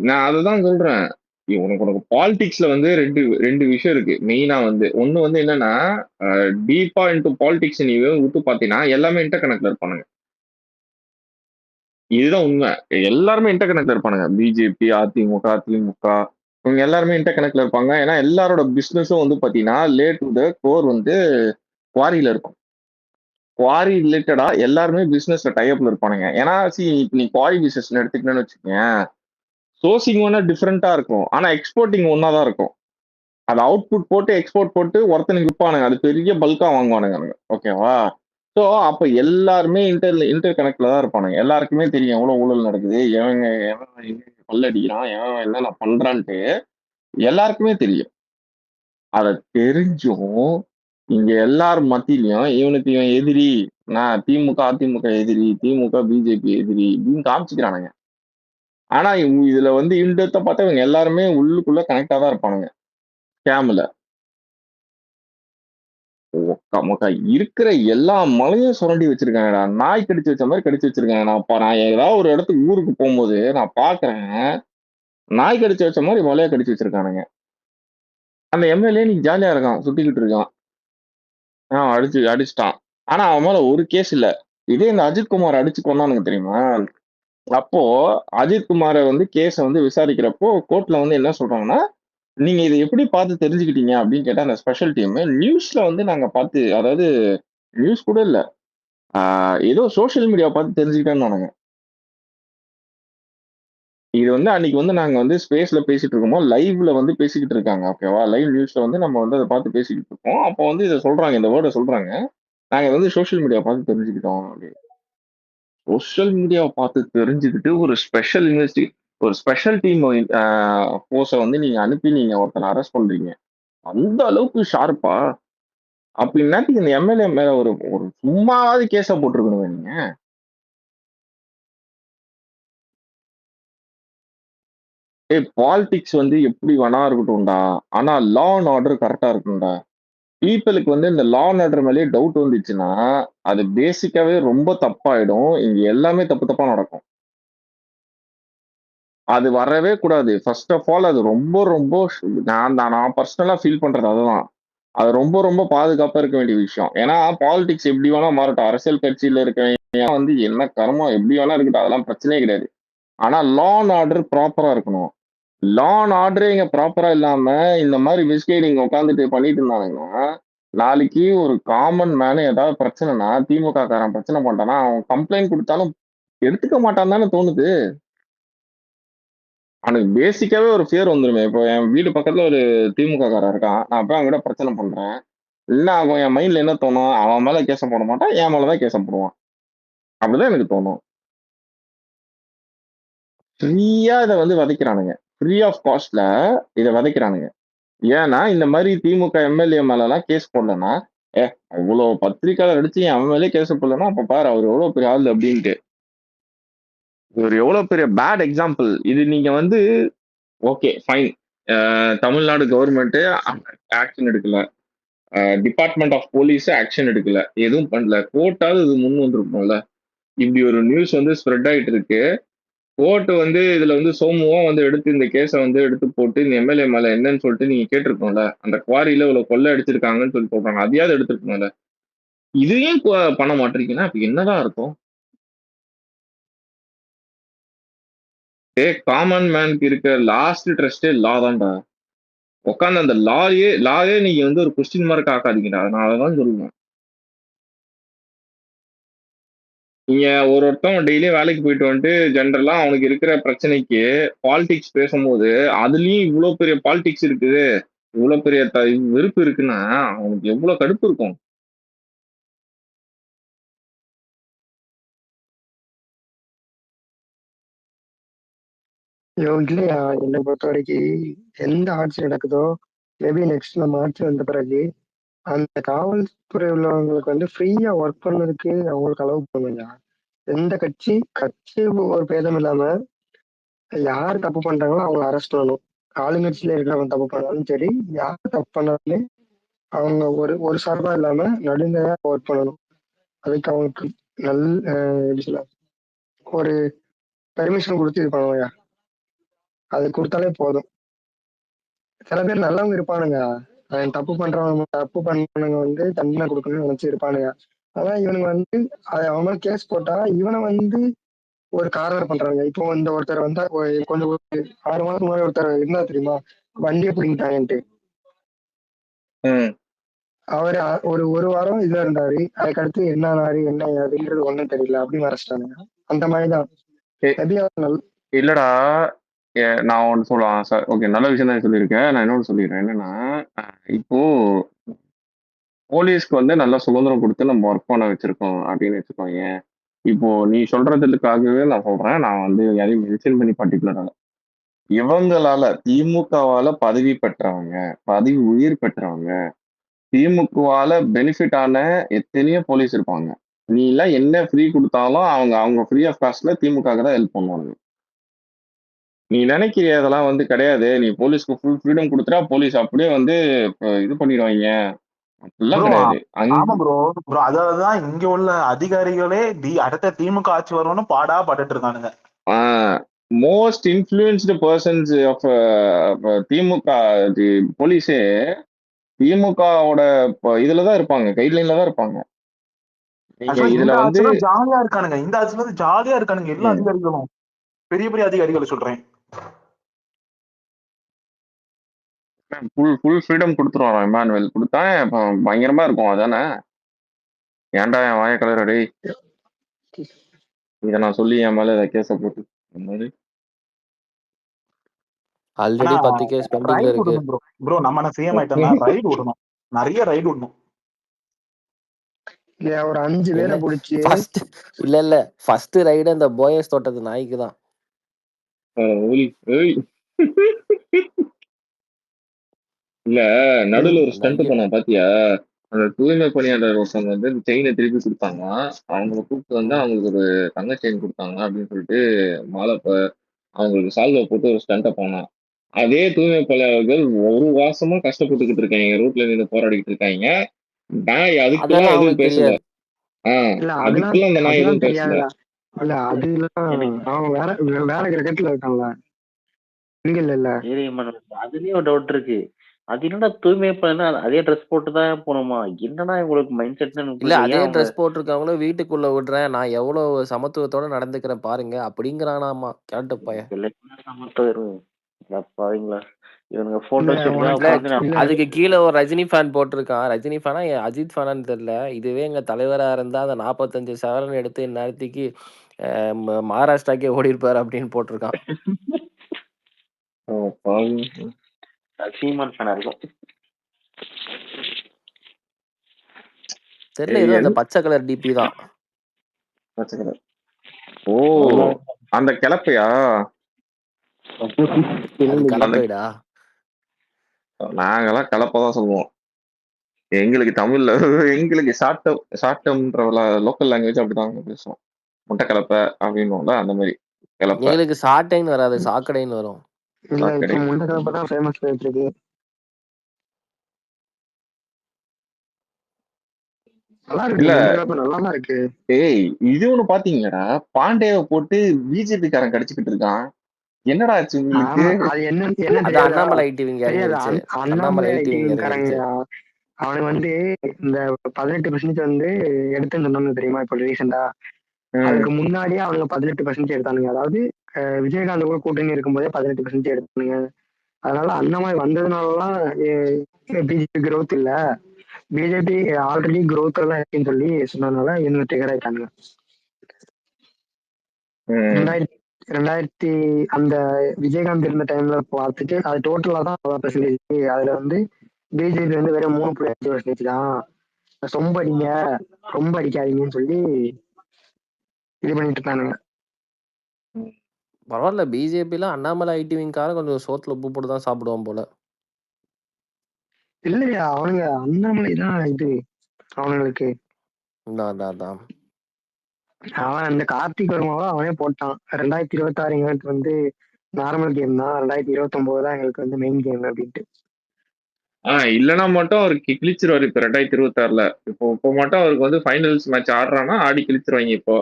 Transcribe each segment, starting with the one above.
நான் அததான் சொல்றேன். உனக்கு உனக்கு பாலிடிக்ஸ்ல வந்து 2 விஷயம் இருக்கு. மெயினா வந்து. ஒண்ணு வந்து என்னன்னா, டீப்பா இன்டு பாலிடிக்ஸ் நீ உத்து பார்த்தீன்னா, எல்லாமே இன்டர் கனெக்ட்ல இருப்பானுங்க. இதுதான் உண்மை. எல்லாருமே இன்டர் கனெக்ட்ல இருப்பானுங்க. பிஜேபி, அதிமுக, திமுக இவங்க எல்லாருமே இன்டர் கனெக்ட்ல இருப்பாங்க. ஏன்னா எல்லாரோட பிசினஸும் வந்து பார்த்தீங்கன்னா, டு த கோர் வந்து குவாரியில இருக்கும். குவாரி ரிலேட்டடா எல்லாருமே பிசினஸ்ல டை அப்ல இருப்பானுங்க. ஏன்னா இப்ப நீ குவாரி பிசினஸ்ன்னு எடுத்துக்கிட்டேன்னு வச்சுக்கயேன், சோர்சிங் வேணா டிஃபரெண்ட்டா இருக்கும். ஆனா எக்ஸ்போர்ட்டிங் ஒண்ணா தான் இருக்கும். அது அவுட்புட் போட்டு, எக்ஸ்போர்ட் போட்டு ஒருத்தனுக்கு விப்பானுங்க. அது பெரிய பல்க்கா வாங்குவானுங்க அவனுங்க. ஓகேவா? ஸோ, அப்ப எல்லாருமே இன்டர் கனெக்ட்ல தான் இருப்பானுங்க. எல்லாருக்குமே தெரியும் எவ்வளோ ஊழல் நடக்குது. எவன் எங்க கொள்ளடிக்கிறான், எவன் என்னென்ன பண்றான்ட்டு எல்லாருக்குமே தெரியும். அத தெரிஞ்சும், இங்க எல்லார் மத்தியிலயும் இவனுக்கு இவன் எதிரி. நான் திமுக, அதிமுக எதிரி, திமுக, பிஜேபி எதிரி இப்படின்னு காமிச்சுக்கிறானுங்க. ஆனா இதுல வந்து இன்டெப்த்தா பார்த்தா இவங்க எல்லாருமே உள்ளுக்குள்ள கனெக்ட்டா தான் இருப்பானுங்க. ஸ்கேம்ல. ஒக்கா மொக்கா இருக்கிற எல்லா மலையும் சுரண்டி வச்சிருக்காங்கடா. நாய் கடிச்சு வச்ச மாரி கடிச்சு வச்சிருக்காங்க. நான் ஏதாவது ஒரு இடத்துக்கு ஊருக்கு போம்போது நான் பார்க்குறேன். நாய் கடிச்சு வச்ச மாரி மலைய கடிச்சு வச்சிருக்கானுங்க. அந்த எம்எல்ஏ இன்னைக்கு ஜாலியா இருக்கான். சுத்திக்கிட்டு இருக்கான். அடிச்சுட்டான். ஆனா அவன் மேல ஒரு கேஸ் இல்ல. இதே இந்த அஜித் குமார் அடிச்சு கொன்னானுங்க தெரியுமா? அப்போ அஜித் குமார வந்து கேஸ வந்து விசாரிக்கிறப்போ கோர்ட்ல வந்து என்ன சொல்றாங்கன்னா, "நீங்க இத எப்படி பார்த்து தெரிஞ்சுக்கிட்டீங்க?" அப்படின்னு கேட்டா அந்த ஸ்பெஷல் டீம் நியூஸ்ல வந்து நாங்க பார்த்து அதாவது நியூஸ் கூட இல்ல. ஆ ஏதோ சோசியல் மீடியாவ பார்த்து தெரிஞ்சுக்கிட்டேன்னானுங்க. இது வந்து அன்னைக்கு வந்து நாங்க வந்து ஸ்பேஸ்ல பேசிட்டு இருக்கும்போது, லைவ்ல வந்து பேசிக்கிட்டு இருக்காங்க. ஓகேவா? லைவ் நியூஸ்ல வந்து நம்ம வந்து அத பார்த்து பேசிக்கிட்டு இருக்கோம். அப்போ வந்து இத சொல்றாங்க. இந்த வேர்ட சொல்றாங்க. நாங்க வந்து சோசியல் மீடியாவ பார்த்து தெரிஞ்சுக்கிட்டோம் அப்படின்னு. சோசியல் மீடியாவ பார்த்து தெரிஞ்சுக்கிட்டு ஒரு ஸ்பெஷல் டீம் ஃபோர்ஸ வந்து நீங்க அனுப்பி நீங்க ஒருத்தன அரெஸ்ட் பண்றீங்க. அந்த அளவுக்கு ஷார்ப்பா? அப்ப இந்நேரத்துக்கு இந்த எம்எல்ஏ மேல ஒரு ஒரு சும்மாவாவது கேஸ போட்டுருக்கணுமே நீங்க. பாலிடிக்ஸ் வந்து எப்படி வேணா இருக்கட்டும்டா. ஆனா லா அண்ட் ஆர்டர் கரெக்ட்டா இருக்கணும்டா. பீப்பிளுக்கு வந்து இந்த லா அண்ட் ஆர்டர் மேலயே டவுட் வந்துச்சுன்னா, அது பேசிக்காவே ரொம்ப தப்பாயிடும். இங்க எல்லாமே தப்பு தப்பா நடக்கும். அது வரவே கூடாது. ஃபர்ஸ்ட் ஆஃப் ஆல் அது ரொம்ப ரொம்ப நான் பெர்சனலா ஃபீல் பண்றது அதுதான். அது ரொம்ப ரொம்ப பாதுகாப்பா இருக்க வேண்டிய விஷயம். ஏன்னா பாலிடிக்ஸ் எப்படி வேணா மாறட்டும். அரசியல் கட்சியில இருக்கவன் வந்து என்ன கர்மம் எப்படி வேணா இருக்கட்டும். அதெல்லாம் பிரச்சனையே கிடையாது. ஆனா லா அண்ட் ஆர்டர் ப்ராப்பரா இருக்கணும். லா அண்ட் ஆர்டரே இங்க ப்ராப்பரா இல்லாம, இந்த மாரி மிஸ்கைடிங் உட்காந்துட்டு பண்ணிட்டு இருந்தானுங்கன்னா, நாளைக்கு ஒரு காமன் மேன் ஏதாவது பிரச்சனைன்னா, திமுக காரன் பிரச்சனை பண்ணிட்டான்னா, அவன் கம்ப்ளைண்ட் குடுத்தாலும் எடுத்துக்க மாட்டான்னு தானே தோணுது. அவனுக்கு பேசிக்காவே ஒரு ஃபியர் வந்துருமே. இப்போ என் வீடு பக்கத்துல ஒரு திமுக காரன் இருக்கான். நான் போய் அவன்கிட்ட பிரச்சனை பண்றேன். என்ன ஆகும்? என் மைண்ட்ல என்ன தோணும்? அவன் மேல கேஸ போட மாட்டான். என் மேல தான் கேஸ போடுவான். அப்படிதான் எனக்கு தோணும். ஃப்ரீயா இத வந்து விதைக்கிறானுங்க. ஃப்ரீ ஆஃப் காஸ்ட்ல இத விதைக்கிறானுங்க. ஏன்னா, இந்த மாரி திமுக எம்எல்ஏ மேலலாம் கேஸ் போடலன்னா, "ஏ அவ்ளோ பத்திரிக்கையாளர் அடிச்சு அவன் மேலயே கேஸ் போடலன்னா, அப்ப பாரு அவரு எவ்வளோ பெரிய ஆளு" அப்படின்ட்டு. இவரு எவ்வளோ பெரிய பேட் எக்ஸாம்பிள். இது நீங்க வந்து okay fine. Tamil Nadu government action எடுக்கல. டிபார்ட்மெண்ட் ஆஃப் போலீஸ் ஆக்ஷன் எடுக்கல. எதுவும் பண்ணல. கோர்ட்டாவது இது முன் வந்திருக்கும்ல. இப்படி ஒரு நியூஸ் வந்து ஸ்ப்ரெட் ஆயிட்டு இருக்கு. கோர்ட் வந்து இதுல வந்து சோமுவா வந்து எடுத்து இந்த கேஸ வந்து எடுத்து போட்டு இந்த எம்எல்ஏ மேல என்னன்னு சொல்லிட்டு நீங்க கேட்டிருக்கணும்ல. அந்த குவாரியில இவ்வளவு கொள்ளை அடிச்சிருக்காங்கன்னு சொல்லி சொல்றாங்க. அதையாவது எடுத்திருக்கணும்ல. இதையும் பண்ண மாட்டேங்கிறீங்கன்னா, அப்ப என்னதான் அர்த்தம்? காமன் மேனுக்கு இருக்க லாஸ்ட் ட்ரஸ்டே லா தான்டா. உட்கார்ந்து அந்த லாயே நீங்க வந்து ஒரு கொஸ்டின் மார்க் ஆக்காதீங்கடா. நான் அததான் சொல்லுவேன். நீங்க ஒருத்தன் டெய்லியும் வேலைக்கு போயிட்டு வந்துட்டு ஜெனரலா அவனுக்கு இருக்கிற பிரச்சனைக்கு பாலிடிக்ஸ் பேசும்போது, அதுலயும் இவ்ளோ பெரிய பாலிடிக்ஸ் இருக்குது. இவ்ளோ பெரிய வெறுப்பு இருக்குன்னா, அவனுக்கு எவ்ளோ கடுப்பு இருக்கும். ஐயோ! இல்லையா, என்ன பொறுத்தவரைக்கி, எந்த ஆட்சி நடக்குதோ, மேபி நெக்ஸ்ட் நம்ம ஆட்சி வந்த பிறகு, அந்த காவல்துறை உள்ளவங்களுக்கு வந்து ஃப்ரீயா ஒர்க் பண்ணதுக்கு அவங்களுக்கு அலோவ் பண்ணுங்க. எந்த கட்சி ஒரு பேதம் இல்லாம, யார் தப்பு பண்றாங்களோ அவங்கள அரெஸ்ட் பண்ணணும். ஆளுங்கட்சியில இருக்கிறவங்க தப்பு பண்ணாலும் சரி, யார் தப்பு பண்ணாலுமே அவங்க ஒரு ஒரு சார்பா இல்லாம நடுநிலையா ஒர்க் பண்ணணும். அதுக்கு அவங்களுக்கு நல் எப்படி சொல்ல, ஒரு பெர்மிஷன் குடுத்து இது பண்ணுவாங்க. அது கொடுத்தாலே போதும். சில பேர் நல்லவங்க இருப்பானுங்க. அவன் தப்பு பண்றவனுங்க வந்து தண்டனை கொடுக்கணும்னு நினைச்சு இருப்பானுங்க. ஆனா இவனுங்க வந்து அவன் மேல கேஸ் போட்டா இவனை வந்து ஒரு கார்னர் பண்றாங்க. இப்போ இந்த ஒருத்தர் வந்தா கொஞ்சம் ஒரு 6 மாசம் முன்னாடி ஒருத்தர் இருந்தா தெரியுமா, வண்டியை பிடிங்கிட்டாங்கன்ட்டு. ம். அவர் ஒரு வாரம் இதுல இருந்தாரு. அதுக்கடுத்து என்ன ஆனாரு என்ன ஏதுன்றது ஒண்ணும் தெரியல. அப்படி மறைச்சிட்டானுங்க. அந்த மாதிரிதான் ஏ- மேபி அவன் இல்லடா, நான் ஒன்று சொல்லலாம் சார். ஓகே, நல்ல விஷயம் தான் சொல்லியிருக்கேன். நான் இன்னொன்று சொல்லிடுறேன். என்னன்னா, இப்போ போலீஸ்க்கு வந்து நல்ல சுதந்திரம் கொடுத்து நம்ம ஒர்க் பண்ண வச்சிருக்கோம் அப்படின்னு வச்சுக்கோங்க. இப்போ நீ சொல்றதுக்காகவே நான் சொல்றேன். நான் வந்து யாரையும் மென்ஷன் பண்ணி பர்டிகுலரா இவங்களால திமுகவால பதவி பெற்றவங்க, பதவி உயிர் பெற்றவங்க, திமுகவால பெனிஃபிட் ஆன எத்தனையோ போலீஸ் இருப்பாங்க. நீ எல்லாம் என்ன ஃப்ரீ கொடுத்தாலும் அவங்க அவங்க ஃப்ரீ ஆஃப் காஸ்ட்ல திமுகவுக்கு தான் ஹெல்ப் பண்ணுவாங்க. நீ நினைக்கிறிய அதெல்லாம் வந்து கிடையாது. நீ போலீஸ்க்கு ஃபுல் ஃப்ரீடம் குடுத்துட்டா, போலீஸ் அப்படியே வந்து இது பண்ணிருவாய்ங்க. அப்படிலாம் ப்ரோ கிடையாது. ஆமா ப்ரோ. ப்ரோ அதான் இங்க உள்ள அதிகாரிகளே அடுத்த திமுக ஆட்சி வரும்னு பாடா பட்டுட்டு இருக்கானுங்க. மோஸ்ட் இன்ஃப்ளூயன்ஸ்டு பர்சன்ஸ் ஆஃப் திமுக போலீஸே திமுகவோட இதுலதான் இருப்பாங்க, கைட்லைன்ல தான் இருப்பாங்க. நீங்க ஆக்சுவலா இதுல இந்த வந்து ஆட்சியில ஜாலியா இருக்கானுங்க. இந்த ஆட்சியில வந்து ஜாலியா இருக்கானுங்க எல்லா ம், அதிகாரிகளும். பெரிய பெரிய அதிகாரிகளை சொல்றேன். ஃபுல் ஃபுல் ஃப்ரீடம் கொடுத்துருவான் இமானுவேல். கொடுத்தா பயங்கரமா இருக்கும். அதானே? ஏன்டா என் வாய கலர் டேய், இதை நான் சொல்லி என் மேல இதை கேஸ போட்டு இந்த மாதிரி. ஆல்ரெடி 10 கேஸ் பெண்டிங்ல ரைடு இருக்கு. விடணும் ப்ரோ. ப்ரோ நம்ம சிஎம் ஆயிட்டோம்னா ரைடு விடணும். நிறைய ரைடு விடணும். ஒரு 5 பேரை என்ன பிடிச்சி ஃபர்ஸ்ட் இல்ல ஃபர்ஸ்ட் ரைடு அந்த போயஸ் தோட்டத்து நாய்க்கு தான். இல்ல, நடுவுல ஒரு ஸ்டண்ட் நிறைய பண்ணோம் பாத்தியா? அந்த தூய்மை பணியாளர் ஒருத்தவங்க வந்து செயினை திருப்பி கொடுத்தாங்க. அவங்களை கூப்பிட்டு வந்து அவங்களுக்கு ஒரு தங்க செயின் கொடுத்தாங்க அப்படின்னு சொல்லிட்டு மாலை அவங்களுக்கு சால்வை போட்டு ஒரு ஸ்டண்ட்டை போனான். அதே தூய்மை பணியாளர்கள் ஒரு மாசமா கஷ்டப்பட்டுக்கிட்டு இருக்காங்க, ரூட்ல நின்று போராடிக்கிட்டு இருக்காங்க. நாய் அதுக்கெல்லாம் அதெல்லாம் எதுவும் அவனுக்கு பேசல. தெரியாது. இல்ல அதுக்கெல்லாம் அந்த நாய் அதெல்லாம் எதுவும் பேசல. தெரியாதுடா. இல்ல அதெல்லாம் எனக்கு அவன் வேற கிரகத்துல இருக்கான்ல. இங்க இல்ல சரி அதுலயும் ஒரு டவுட் இருக்கு. அது என்னடா தூய்மை பண்ணா அதே ட்ரெஸ் போட்டு தான் போகணுமா? என்னடா உங்களுக்கு மைண்ட் செட்னு எனக்கு இல்ல புரியல. அதே ஏன் அவங்க ட்ரெஸ் போட்டிருக்கவங்களும் வீட்டுக்குள்ள விடுறேன், நான் எவ்வளவு சமத்துவத்தோட நடந்துக்கிறேன் பாருங்க அப்படிங்கிறானாமா கேட்டு பையன். சமத்தம் பாவீங்களா? இவனுங்க போட்டோ இல்ல ஷூட் தான் உனக்கு உட்காந்து இல்ல அதுக்கு கீழே ஒரு ரஜினி ஃபேன் போட்டிருக்கான். ரஜினி ஃபேனா அஜித் ஃபேனான்னு தெரியல. இதுவே எங்க தலைவரா இருந்தா அந்த 45 சவரன் எடுத்து இந்நேரத்துக்கு மகாராஷ்டிராக்கே ஓடி இருப்பாரு அப்படின்னு போட்டிருக்கான். சீமான் ஃபேனா இருக்கும். தெரியல, ஏதோ அந்த பச்சை கலர் டிபி தான். பச்சை கலர். ஓ, அந்த கிளப்பையா? அது கலப்பைடா. நாங்கெல்லாம் கலப்பதான் சொல்லுவோம். எங்களுக்கு தமிழ்ல எங்களுக்கு ஷார்ட்டம் லோக்கல் லாங்குவேஜ் அப்படிதான் பேசுவோம். முட்டை கலப்பை அப்படின்னுவோம்ல, அந்த மாதிரி கலப்பை. எங்களுக்கு சாட்டைன்னு வராது, சாக்கடைன்னு வரும். இல்ல சாக்கடை. இப்ப முண்டை தான் ஃபேமஸ் ஆயிட்டு இருக்கு. நல்லா இருக்கு, இல்ல முண்டை கலப்பை நல்லா தான் இருக்கு. ஏய், இது ஒண்ணு பாத்தீங்கடா, பாண்டேவை போட்டு பிஜேபி காரன் கடிச்சுக்கிட்டு இருக்கான். என்னடா ஆச்சு உங்களுக்கு? ஆமா, அது என்ன அது தெரியாதா? அண்ணாமலை ஐடிவிங்க தெரியாது. இறங்கிருச்சு. அண்ணாமலை ஐடிவிங்க ஐடிங்காரங்க இறங்கிருச்சு. அவனுக்கு வந்து இந்த 18% வந்து எடுத்துன்னு சொன்னாங்க தெரியுமா? இப்ப ரீசெண்டா அதுக்கு முன்னாடியே அவங்க 18% எடுத்தானுங்க. அதாவது விஜயகாந்த் கூட கூட்டணி இருக்கும்போதே 18% எடுத்தானுங்க. அதனால அண்ணாமலை வந்ததுனாலலாம் பிஜேபி growth இல்ல, பிஜேபி ஆல்ரெடி growth எல்லாம் இருக்குன்னு சொல்லி சொன்னதுனால இவங்க டிகர் ஆயிட்டாங்க. 2000 அந்த விஜயகாந்த் இருந்த டைம்ல பார்த்துட்டு அது டோட்டலா தான் 10%. அதுல வந்து பிஜேபி வந்து வெறும் 3.5% தான். ரொம்ப அடிங்க, ரொம்ப அடிக்காதீங்கன்னு சொல்லி இது பண்ணிட்டு இருக்கானுங்க. பரவாயில்ல, பிஜேபியில அண்ணாமலை ஐடிவிங்காரன் கொஞ்சம் சோத்துல உப்பு போட்டு தான் சாப்பிடுவான் போல. இல்லையா, அவனுங்க அண்ணாமலை தான் இது அவனுங்களுக்கு. அவன் அந்த கார்த்திக் வர்மாவை அவனே போட்டான். 2026 எங்களுக்கு வந்து நார்மல் கேம் தான், 2029 தான் எங்களுக்கு வந்து மெயின் கேம் அப்படின்ட்டு. இல்லைன்னா மட்டும் அவருக்கு கிழிச்சிருவாரு இப்ப 2026. இப்போ மட்டும் அவருக்கு வந்து ஃபைனல்ஸ் மேட்ச் ஆடுறான்னா ஆடி கிழிச்சிருவாங்க இப்போ.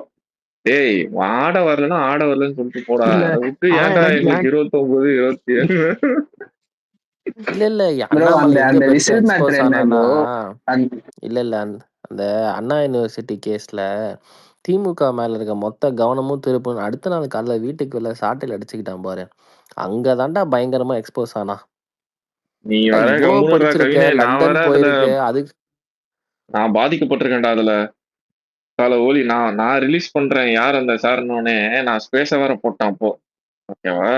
டேய் ஆட வரலன்னா ஆட வரலன்னு சொல்லிட்டு போடா. இல்ல அதை விட்டு ஆனா ஏன்டா எனக்கு எங்களுக்கு 29 27 இல்ல ப்ரோ அண்ணாமலை எங்க அந்த பெருசா விசில் மேட்ரு எக்ஸ்போஸ் என்ன ஆனானா, ப்ரோ? இல்ல அந்த அண்ணா யூனிவர்சிட்டி கேஸ்ல திமுக மேல இருக்க மொத்த கவனமும் திருப்பணும். அடுத்த நாள் காலைல வீட்டுக்கு வெளில சாட்டையில அடிச்சுக்கிட்டான் பாரு. அங்கதான்டா பயங்கரமா எக்ஸ்போஸ் ஆனா. நீ ஏன்டா வர இவ்ளோ கம்முனுடா படிச்சிருக்க, கவினே. நான் வர லண்டன் அதுல போயிருக்க, அதுக்கு நான் பாதிக்கப்பட்டிருக்கேன்டா அதுல. ஓலி நான் ரிலீஸ் பண்றேன் யார் அந்த சார்னோடனே நான் ஸ்பேஸ வேற போட்டான் அப்போ. ஓகேவா?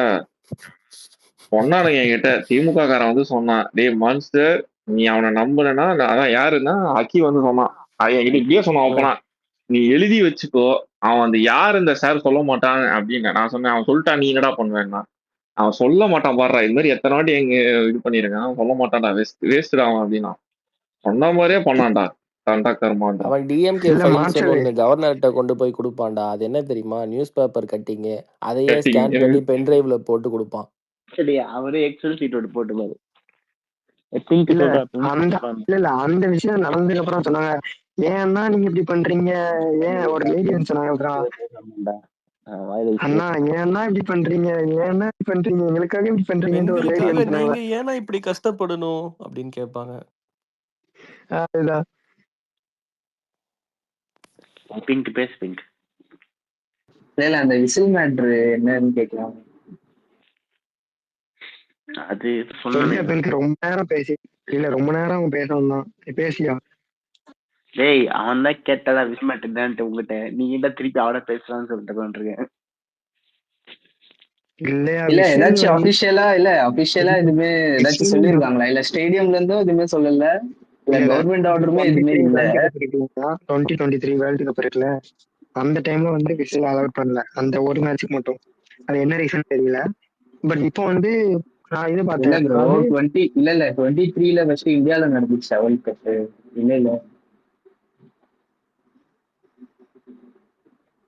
சொன்னானுங்க என்கிட்ட திமுக காரன் வந்து சொன்னான், டேய் மான்ஸ்டர் நீ அவனை நம்புனா அதான் யாருன்னா அக்கி வந்து சொன்னான். என்கிட்ட இப்படியே சொன்னான் ம், அப்பனா, நீ எழுதி வச்சுக்கோ, அவன் அந்த யார் இந்த சார் சொல்ல மாட்டான் அப்படின்னு. நான் சொன்னேன் அவன் சொல்லிட்டான் நீ என்னடா பண்ணுவேன்னா, அவன் சொல்ல மாட்டான் பாடுறா, இது மாதிரி எத்தனை வாட்டி எங்க இது பண்ணிருக்கான், அவன் சொல்ல மாட்டான்டா, வேஸ்ட் அவன் அப்படின்னா. சொன்ன மாதிரியே பண்ணான்டா. தண்டா கர்மான்றான். அவன் டிஎம்கே இல்ல ஃபைல்ஸ்னு மாற்றவே ஒண்ணு கவர்னர்கிட்ட கொண்டு போய் கொடுப்பான்டா. அது என்ன தெரியுமா? News paper cutting. அதையே கட்டிங் ஸ்கேன் பண்ணி பென்டிரைவ்ல போட்டு கொடுப்பான். சரி அவரே எக்ஸல் ஷீட் ஒன்று போட்டுப்பாரு. திங்க் இல்ல அந்த சொல்றான். இல்ல அந்த விஷயம் நடந்ததுக்கு அப்புறம் சொன்னாங்க, ஏன்னா நீங்க இப்படி பண்றீங்க, ஏன் ஒரு லேடி வந்து சொன்னாங்க அப்புறம், அண்ணா ஏன்னா இப்படி பண்றீங்க, ஏன்னா இப்படி பண்றீங்க, எங்களுக்காக இப்படி பண்றீங்கன்னு ஒரு லேடி பெண்களுக்காக வந்து சொன்னாங்க. நீங்க ஏன்னா இப்படி கஷ்டப்படணும் அப்படின்னு கேட்பாங்க. அதுதான் பிங்க் பேஸ் பிங்க். இல்ல அந்த விசில் மேட்ரு என்னன்னு கேட்கலாம். அது சொல்லியா சொன்னேன். எனக்கு ரொம்ப நேரம் பேசி இல்ல ரொம்ப நேரம் அவங்க பேசணும் தான் பேசியா. டேய் அவன் தான் கேட்டதா விஸ்மேட்டுதான்ட்டு உங்ககிட்ட, நீங்க தான் திருப்பி அவட பேசலாம்னு சொல்லிட்டு கொண்டிருக்கேன். இல்லையா இல்ல விசில் ஏதாச்சும் வந்து அபிஷியலா எதுவுமே ஏதாச்சும் விசில் சொல்லிருக்காங்களா? இல்ல ஸ்டேடியம்ல இருந்தும் எதுவுமே சொல்லல, இல்ல இல்ல கவர்மெண்ட் ஆர்டருமே எதுவுமே 2023 இல்ல. வேர்ல்டு கப் இருக்குங்களா, 2023 வேர்ல்டு கப் இருக்குல்ல, அந்த டைம்ல வந்து விசில் அலௌட் பண்ணல அந்த ஒரு மேட்ச்சுக்கு மட்டும். அது என்ன ரீசன் தெரியல. பட் இப்போ வந்து நான் இது இல்ல பார்த்தேன், ப்ரோ அதாவது 23 ஃபர்ஸ்ட் இந்தியால நடந்துச்சு வேர்ல்ட் கப். இல்ல இல்ல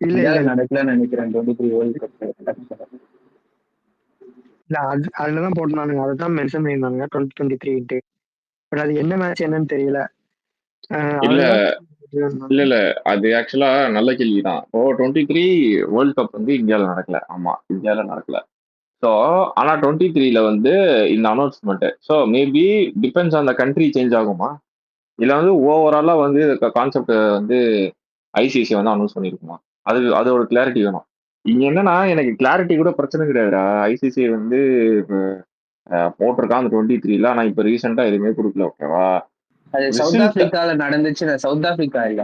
இல்ல இந்தியால இல்ல நடக்கலன்னு நினைக்கிறேன் 23 வேர்ல்ட் கப். இல்ல அதுலதான் போட்டுனானுங்க, அதுதான் மென்ஷன் பண்ணியிருந்தாங்க 2023. பட் அது என்ன மேட்ச் என்னன்னு தெரியல. இல்ல அதுதான் இல்ல அது ஆக்சுவலா நல்ல கேள்விதான். இப்போ 23 வேர்ல்ட் கப் வந்து இந்தியாவில் நடக்கல. ஆமா இந்தியாவில் நடக்கல. ஸோ ஆனா 23ல வந்து இந்த announcement, so maybe depends on the country change ஆகுமா, இல்ல வந்து ஓவராலா வந்து கான்செப்ட் வந்து ஐசிசி வந்து அனௌன்ஸ் பண்ணிருக்குமா, அதோட கிளாரிட்டி வேணும். இங்க என்னன்னா எனக்கு கிளாரிட்டி கூட பிரச்சனை கிடையாதுடா. ஐசிசி வந்து போட்டிருக்கான் அந்த 23ல, ஆனா இப்ப ரீசெண்டா எதுவுமே கொடுக்கல. ஓகேவா? அது சவுத் விசில் ஆப்பிரிக்கால நடந்துச்சு. சவுத் ஆப்பிரிக்கா இல்ல,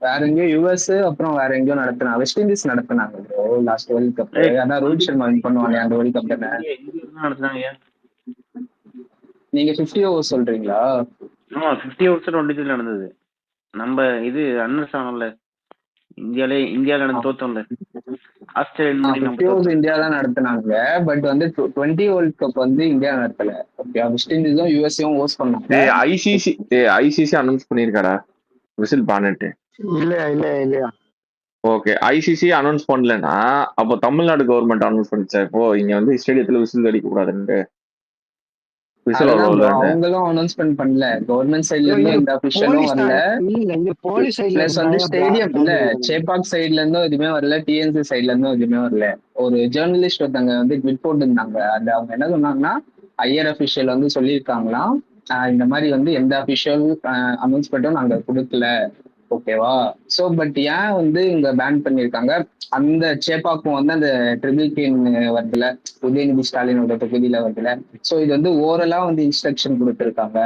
வேற எங்கேயோ யுஎஸ், அப்புறம் வேற எங்கேயோ நடத்தினாங்க. வெஸ்ட் இண்டீஸ் நடத்தினாங்க ப்ரோ லாஸ்ட் வேர்ல்ட் கப். அதான் ரோஹித் சர்மா வின் பண்ணுவாங்க அந்த வேர்ல்ட் கப் தானே. நடத்துனாங்க. நீங்க 50 ஓவர் சொல்றீங்களா? ஆமா 50 ஓவர்ஸ் 23 நடந்தது. நம்ம இது அண்ணன் சாங்கல்ல இந்தியால நடந்து தோத்தோம்ல, ஆஸ்திரேலியா முன்னாடி 50 நம்ம ஓவர்ஸ் தோத்தோம். இந்தியா தான் நடத்தினாங்க. பட் வந்து 20 வேர்ல்ட் கப் வந்து இந்தியா நடத்தல. ஓகே, வெஸ்ட் இண்டீஸும் யூஎஸ்ஏவும் ஹோஸ்ட் பண்ணாங்க. ICC announce பண்ணிருக்காடா whistle bonnet. இல்லையா ஓகே, ஐசிசி அனௌன்ஸ் பண்ணலன்னா அப்போ தமிழ்நாடு கவர்மெண்ட் அனௌன்ஸ் பண்ணிச்சா இப்போ இங்க வந்து ஸ்டேடியத்துல விசில் அடிக்க கூடாதுன்னு, விசில் அதுதான் ப்ரோ, அவ்வளோ. அவங்களும் அனௌன்ஸ்மெண்ட் பண்ணல. கவர்மெண்ட் சைட்ல இருந்தும் எந்த அபிஷியலும் போலீஸ் வரல. இல்ல இங்க போலீஸ் சைடுல பிளஸ் வந்து இருந்தாங்க ஸ்டேடியம் இல்ல, சேப்பாக் சைட்ல இருந்தும் எதுவுமே வரல, டிஎன்சி சைட்ல இருந்தும் எதுவுமே வரல. ஒரு ஜேர்னலிஸ்ட் ஒருத்தங்க வந்து ட்விட் போட்டுருந்தாங்க. அது அவங்க என்ன சொன்னாங்கன்னா, ஹையர் அபிஷியல் வந்து சொல்லியிருக்காங்களாம், இந்த மாதிரி வந்து எந்த அபிஷியல் அனௌன்ஸ்மெண்ட்டும் நாங்க கொடுக்கல. ஓகேவா? சோ பட் ஏன் வந்து இங்க பேன் பண்ணிருக்காங்க, அந்த சேப்பாக்கும் வந்து அந்த ட்ரிபிள் கேன் வருதுல, உதயநிதி ஸ்டாலினோட தொகுதியில வருதுல. சோ இது வந்து ஓரலா வந்து இன்ஸ்ட்ரக்ஷன் கொடுத்துருக்காங்க.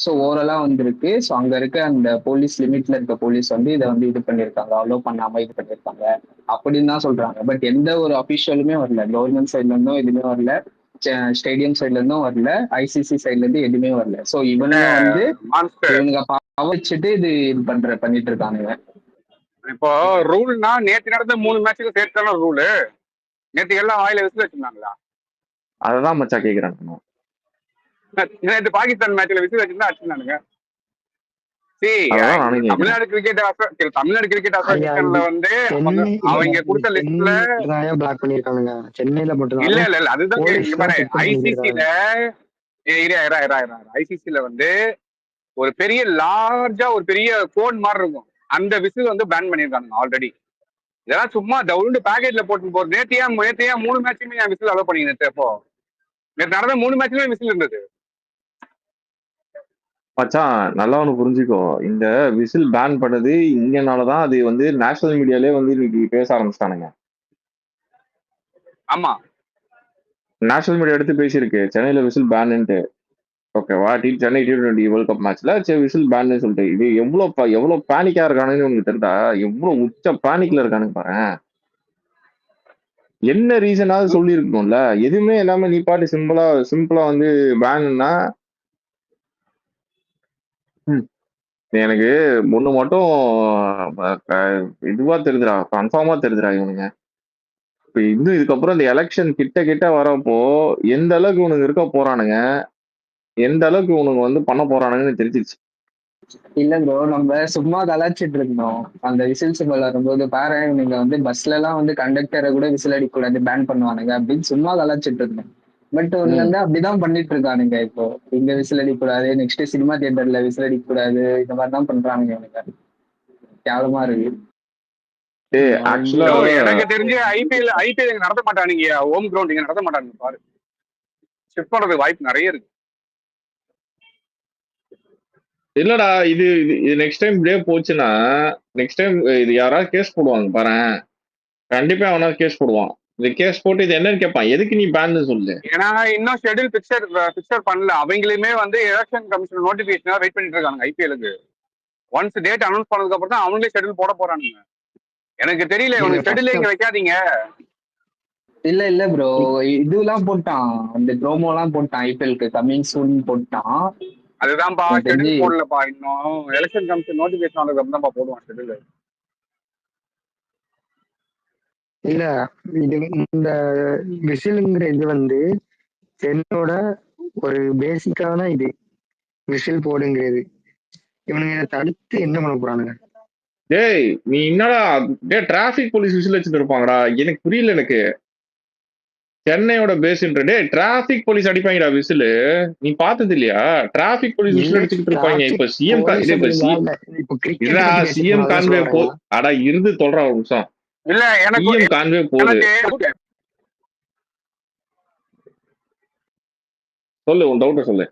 ஸோ ஓவரலா வந்திருக்கு. ஸோ அங்க இருக்க அந்த போலீஸ் லிமிட்ல இருக்க போலீஸ் வந்து இதை வந்து இது பண்ணிருக்காங்க, அலோவ் பண்ணாம இது பண்ணிருக்காங்க அப்படின்னு தான் சொல்றாங்க. பட் எந்த ஒரு அபிஷியலுமே வரல, கவர்மெண்ட் சைட்ல இருந்தும் எதுவுமே வரல, ஸ்டேடியம் சைட்ல இருந்தும் வரல, ஐசிசி சைட்ல இருந்து எதுவுமே வரல. ஸோ இவனுங்க வந்து இவனுங்க வச்சுட்டு இது பண்ணிட்டு இருக்கானுங்க. இப்போ ரூல்னா நேற்று நடந்த 3 மேட்சுக்கு சேர்த்தான ரூலு. நேற்று எல்லாம் வாயில விசில் வச்சிருந்தாங்களா? அததான் மச்சா கேக்குறேன். நேற்று பாகிஸ்தான் மேட்ச்ல விசில் வச்சிருந்தா அடிச்சிருந்தானுங்க. தமிழ்நாடு கிரிக்கெட் அசோசியேஷன்ல வந்து அவங்க கொடுத்த லிஸ்ட்ல பிளாக் பண்ணிருக்கானுங்க சென்னையில மட்டும். இல்ல அதுதான் இங்க பாரு, ஐசிசில வந்து ஒரு பெரிய லார்ஜா ஒரு பெரிய கோன் மாதிரி இருக்கும், அந்த விசில் வந்து பேன் பண்ணிருக்காங்க ஆல்ரெடி. இதெல்லாம் சும்மா டவுன் பேக்கெட்ல போட்டு போறது. நேத்தியா 3 மேட்சுமே என் விசில் அலோவ் பண்ணீங்க நேற்று. அப்போ நேற்று நடந்த 3 மேட்ச்லயுமே விசில் இருந்தது. மச்சான் நல்லா ஒண்ணு புரிஞ்சுக்கோ. இந்த விசில் பேன் பண்ணது இங்கனாலதான் அது வந்து நேஷனல் மீடியாலே வந்து இன்னைக்கு பேச ஆரம்பிச்சிட்டானுங்க. ஆமா, நேஷனல் மீடியா எடுத்து பேசியிருக்கு சென்னையில விசில் பேனுன்ட்டு. ஓகேவா? சென்னை T20 வேர்ல்ட் கப் மேட்ச்ல சரி விசில் பேன்னு சொல்லிட்டு இது எவ்வளவு பேனிக்கா இருக்கானுன்னு உனக்கு தெரியுதா? எவ்வளவு உச்ச பேனிக்ல இருக்கானுங்க பாரு. என்ன ரீசனாவது சொல்லி இருக்கணும்ல. எதுவுமே இல்லாம நீ பாட்டு சிம்பிளா வந்து பேன்னா எனக்கு ஒண்ணு மட்டும் இதுவா தெரியுதுடா, கன்ஃபார்மா தெரியுதுடா இவனுங்க. இப்ப இதுக்கப்புறம் இந்த எலெக்ஷன் கிட்ட வரப்போ எந்த அளவுக்கு இவனுங்க இருக்க போறானுங்க, எந்த அளவுக்கு இவனுங்க வந்து பண்ண போறானுங்கன்னு தெரிஞ்சிருச்சு. இல்ல ப்ரோ, நம்ம சும்மா கலாச்சிட்டு இருந்தோம் அந்த விசில் சிம்பல் வரும்போது. பாரு நீங்க வந்து பஸ்ல எல்லாம் வந்து கண்டக்டரை கூட விசில் அடிக்க கூடாது, பேன் பண்ணுவானுங்க அப்படின்னு சும்மா கலாச்சிட்டு இருந்தோம். பட் ஒண்ணு வந்து அப்படிதான் பண்ணிட்டு இருக்கானுங்க. இப்போ இங்க விசில் அடிக்க கூடாது, நெக்ஸ்ட் சினிமா தியேட்டர்ல விசில் அடிக்க கூடாது, இந்த மாதிரிதான் பண்றானுங்க எனக்கு. கேவலமா இருக்கு. ஆக்சுவலா எனக்கு தெரிஞ்சு ஐபிஎல் இங்க நடத்த மாட்டானுங்க. ஹோம் கிரவுண்ட் இங்க நடத்த மாட்டானுங்க. பாரு, ஷிஃப்ட் பண்றதுக்கு வாய்ப்பு நிறைய இருக்கு. இல்லடா, இது நெக்ஸ்ட் டைம் இப்படியே போச்சுன்னா நெக்ஸ்ட் டைம் இது யாராவது கேஸ் போடுவாங்க பாரு. கண்டிப்பா அவனாவது கேஸ் போடுவான். இந்த கேஸ் போட்டு இது என்னன்னு கேட்பான், எதுக்கு நீ பேன் சொல்லு. ஏன்னா இன்னும் ஷெட்யூல் பிக்சர் பண்ணல. அவங்களுமே வந்து எலெக்ஷன் கமிஷன் நோட்டிபிகேஷனா வெயிட் பண்ணிட்டு இருக்காங்க ஐபிஎலுக்கு. ஒன்ஸ் டேட் அனௌன்ஸ் பண்ணதுக்கு அப்புறம் தான் அவங்களே ஷெட்யூல் போட போறானுங்க. எனக்கு தெரியல, உனக்கு ஷெட்யூல் இங்க வைக்காதீங்க. இல்ல ப்ரோ, இதுலாம் போட்டான், அந்த ப்ரோமோ எல்லாம் போட்டான் ஐபிஎல்க்கு கமிங் சூன் போட்டான். அதுதான்ப்பா ஷெட்யூல் போடலப்பா. இன்னும் எலெக்ஷன் கமிஷன் நோட்டிபிகேஷன் ஆனதுக்கு அப்புறம் தான்ப்பா போடுவான் ஷெட்யூல். இல்ல இது இந்த விசிலுங்கிற இது வந்து என்னோட ஒரு பேசிக்கான இது விசில் போடுங்கிறது. இவனுங்க இதை தடுத்து என்ன பண்ண போறானுங்க? டேய் நீ என்னடா டிராபிக் போலீஸ் விசில் வச்சுட்டு இருப்பாங்கடா. எனக்கு புரியல. எனக்கு சென்னையோட பேஸ்ன்ற டிராபிக் போலீஸ் அடிப்பாங்கடா விசில். நீ பார்த்தது இல்லையா? டிராபிக் போலீஸ் விசில் அடிச்சுட்டு இருப்பாங்க. இப்ப சிஎம் கான்வே போ அடா இருந்து சொல்றா ஒரு நிமிஷம். இல்ல எனக்கு சிஎம் கான்வே போகுது. சொல்லு உன் டவுட்ட சொல்லு.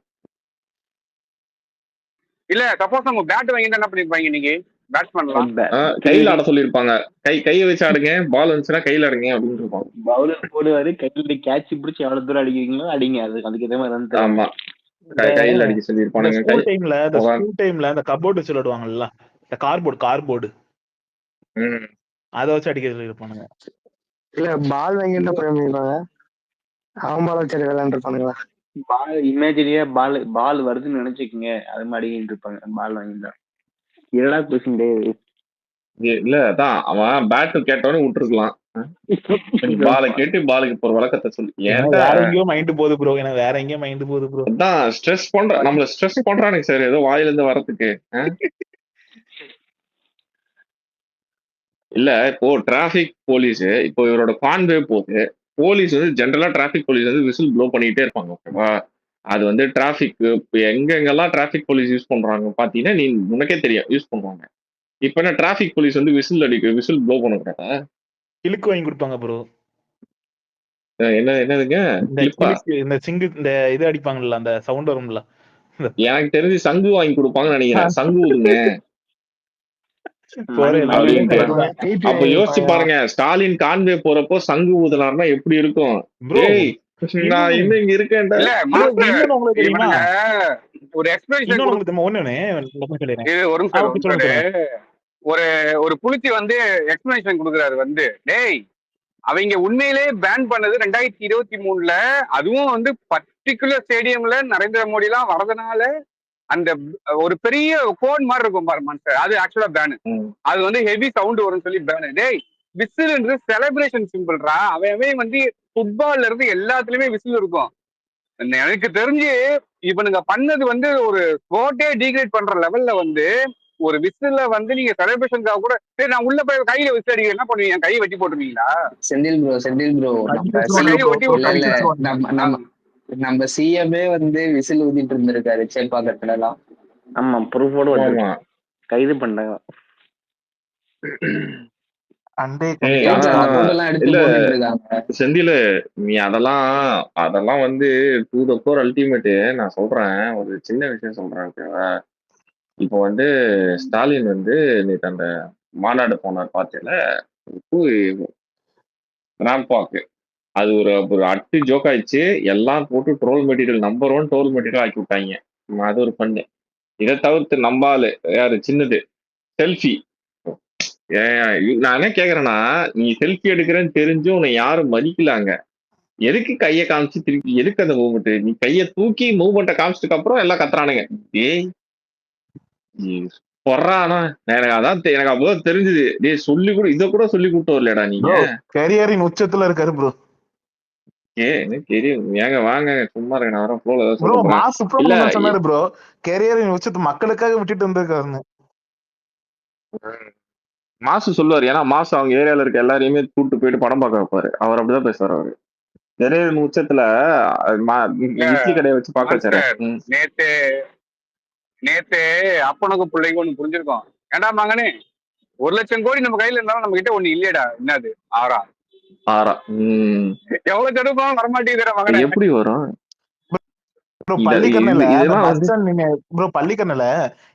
இல்ல சப்போஸ் நம்ம பேட் வாங்கிட்டு என்ன பண்ணிருப்பாங்க இன்னைக்கு? பேட்ஸ்மேன்லாம் கையில ஆட சொல்லிருப்பாங்க. கையை வச்சு ஆடுங்க, பால் வந்துச்சுன்னா கையில ஆடுங்க அப்படின்னு இருப்பாங்க. பவுலர் போடுவாரு, கையில கேட்ச் பிடிச்சி எவ்வளவு தூரம் அடிக்கிறீங்களோ அடிங்க. அதுக்கு இதே மாதிரி. ஆமா, கையில அடிக்க சொல்லிருப்பானுங்க. ஸ்கூல் டைம்ல அந்த கபோர்டு சொல்லிடுவாங்கல்ல, இந்த கார்போர்டு அதை வச்சு அடிக்க சொல்லிருப்பானுங்க. இல்ல பால் வாங்கி என்ன பண்ணிருப்பாங்க? அவன் பால் வச்சு விளையாண்டுருப்பானுங்களா? பால் இமேஜினியா பால் வருதுன்னு நினைச்சுக்கோங்க, அது மாதிரி இருப்பாங்க. பால் வாங்கிதான் இரடா பேசுங்க. இல்ல அதான் அவன் பேட் கேட்டவனே விட்டுருக்கலாம். பாலை கேட்டு பாலுக்கு ஒரு வழக்கத்தை சொல்லி வேற எங்கேயோ மைண்ட் போகுது ப்ரோ. எனக்கு வேற எங்கேயோ மைண்ட் போகுது ப்ரோ. அதான் ஸ்ட்ரெஸ் பண்ற, நம்மள ஸ்ட்ரெஸ் பண்றானுங்க சார் ஏதோ வாயில இருந்து வரதுக்கு. இல்ல இப்போ டிராபிக் போலீஸ் இப்போ இவரோட கான்வே போகுது. போலீஸ் வந்து ஜென்ரலா டிராபிக் போலீஸ் வந்து விசில் ப்ளோ பண்ணிட்டே இருப்பாங்க. ஓகேவா? அது வந்து டிராபிக் எங்கெங்கெல்லாம் டிராபிக் போலீஸ் யூஸ் பண்றாங்க பாத்தீங்கன்னா நீ உனக்கே தெரியும் யூஸ் பண்றாங்க. இப்ப என்ன டிராபிக் போலீஸ் வந்து விசில் ப்ளோ பண்ணக்கூடாதா? கிளிக்கு வாங்கி கொடுப்பாங்க ப்ரோ. என்னதுங்க இந்த சிங்கு இந்த இது அடிப்பாங்கல்ல, அந்த சவுண்ட் வரும்ல. எனக்கு தெரிஞ்சு சங்கு வாங்கி கொடுப்பாங்கன்னு நினைக்கிறேன். சங்கு ஊதுங்க அப்ப யோசிச்சு பாருங்க. ஸ்டாலின் கான்வே போறப்போ சங்கு ஊதுனார்னா எப்படி இருக்கும்? நான் இன்னும் இங்க இருக்கேன். ஒரு எக்ஸ்பிரஷன் ஒரு புலிச்சி வந்து எக்ஸ்பிளனேஷன் கொடுக்குறாரு வந்து, டேய் அவங்க உண்மையிலே பேன் பண்ணது 2023 அதுவும் வந்து பர்டிகுலர் ஸ்டேடியம்ல நரேந்திர மோடி எல்லாம் வரதுனால அந்த ஒரு பெரிய கோன் மாதிரி இருக்கும் பாரு மனுஷன், அது ஆக்சுவலா பேனு. அது வந்து ஹெவி சவுண்ட் வரும்னு சொல்லி பேனு. டேய் விசில்ன்றது செலிப்ரேஷன் சிம்பிள்ரா. அவன் வந்து ஃபுட்பால்ல இருந்து எல்லாத்துலயுமே விசில் இருக்கும். எனக்கு தெரிஞ்சு இவனுங்க பண்ணது வந்து ஒரு ஸ்போர்ட்டே டீக்ரேட் பண்ற லெவல்ல வந்து ஒரு விசில்ல வந்து நீங்க செலிப்ரேஷனுக்காக கூட சரி நான் உள்ள போய் கையில விசில் அடிக்க என்ன பண்ணுவீங்க? கையை வெட்டி போட்டுருவீங்களா? செந்தில் ப்ரோ நம்ம சிஎம்ஏ வந்து விசில் ஊதிட்டு இருந்திருக்காரு சேப்பாக்கத்துல எல்லாம். ஆமா, ப்ரூஃபோட கைது பண்ணாங்க. அண்டே ஏய் கொஞ்சம் இருக்கு, ஆனா அந்த காமிச்சிட்டாங்க. போட்டோ எல்லாம் எடுத்து இல்ல போட்டுட்டு இருக்காங்க. செந்தில, நீ அதெல்லாம் வந்து டூ த கோர் அல்டிமேட்டு. நான் சொல்றேன், ஒரு சின்ன விஷயம் சொல்றேன், ஓகேவா? இப்போ வந்து ஸ்டாலின் வந்து நேற்று அந்த மாநாடு போனார் பார்த்தேல, ராம்பாக்கு. அது ஒரு ஒரு அட்டு ஜோக் ஆயிடுச்சு. எல்லாம் போட்டு troll material, number one troll material ஆக்கி விட்டாங்க. அது ஒரு பண்ணு. இதை தவிர்த்து நம்பாலு யாரு சின்னது செல்ஃபி. நான் என்ன கேக்குறேன்னா, நீ செல்ஃபி எடுக்கிறேன்னு தெரிஞ்சும் உன்னை யாரும் மதிக்கலாங்க. எதுக்கு கையை காமிச்சு திருப்பி எதுக்கு அந்த மூவ்மெண்ட்? நீ கையை தூக்கி மூவ்மெண்ட்டை காமிச்சதுக்கு அப்புறம் எல்லாம் கத்துறானுங்க. ஏய் பொறானா, எனக்கு அதான் எனக்கு அப்பதான் தெரிஞ்சது. டேய் சொல்லி கூட இதை கூட சொல்லி கொடுத்து வரலடா நீங்க. ப்ரோ கரியரின் உச்சத்துல இருக்காரு ப்ரோ. எனக்கு தெரியும். ஏங்க வாங்க சும்மா இருக்க, நான் வர ஃப்ளோல ஏதாவது ப்ரோ சொல்ல போறேன். மாஸ் சுப்ரமணியன் சொன்னாரு ப்ரோ, கரியரின் உச்சத்தை மக்களுக்காக விட்டுட்டு வந்திருக்காருன்னு. மாசு சொல்லுவாரு, ஏன்னா மாசு அவங்க ஏரியால இருக்க எல்லாரையுமே கூட்டு போயிட்டு படம் பார்க்க வைப்பாரு. அவர் அப்படிதான் பேசுவார். அவரு நிறைய உச்சத்துல இட்லி கடையை வச்சு பார்க்க வச்சாரு. நேத்து நேத்து அப்பனுக்கு பிள்ளைக்கு ஒண்ணு புரிஞ்சிருக்கோம். ஏண்டா மகனே, 1,00,000 கோடி நம்ம கையில இருந்தாலும் நம்ம கிட்ட ஒண்ணு இல்லையடா. என்னது? ஆறா எவ்வளவு தடுப்பாலும் வரமாட்டேங்கிற மகனே. எப்படி வரும் ப்ரோ பள்ளிக்கரணையில இதெல்லாம் பஸ் ஸ்டாண்ட் ப்ரோ பள்ளிக்கரணையில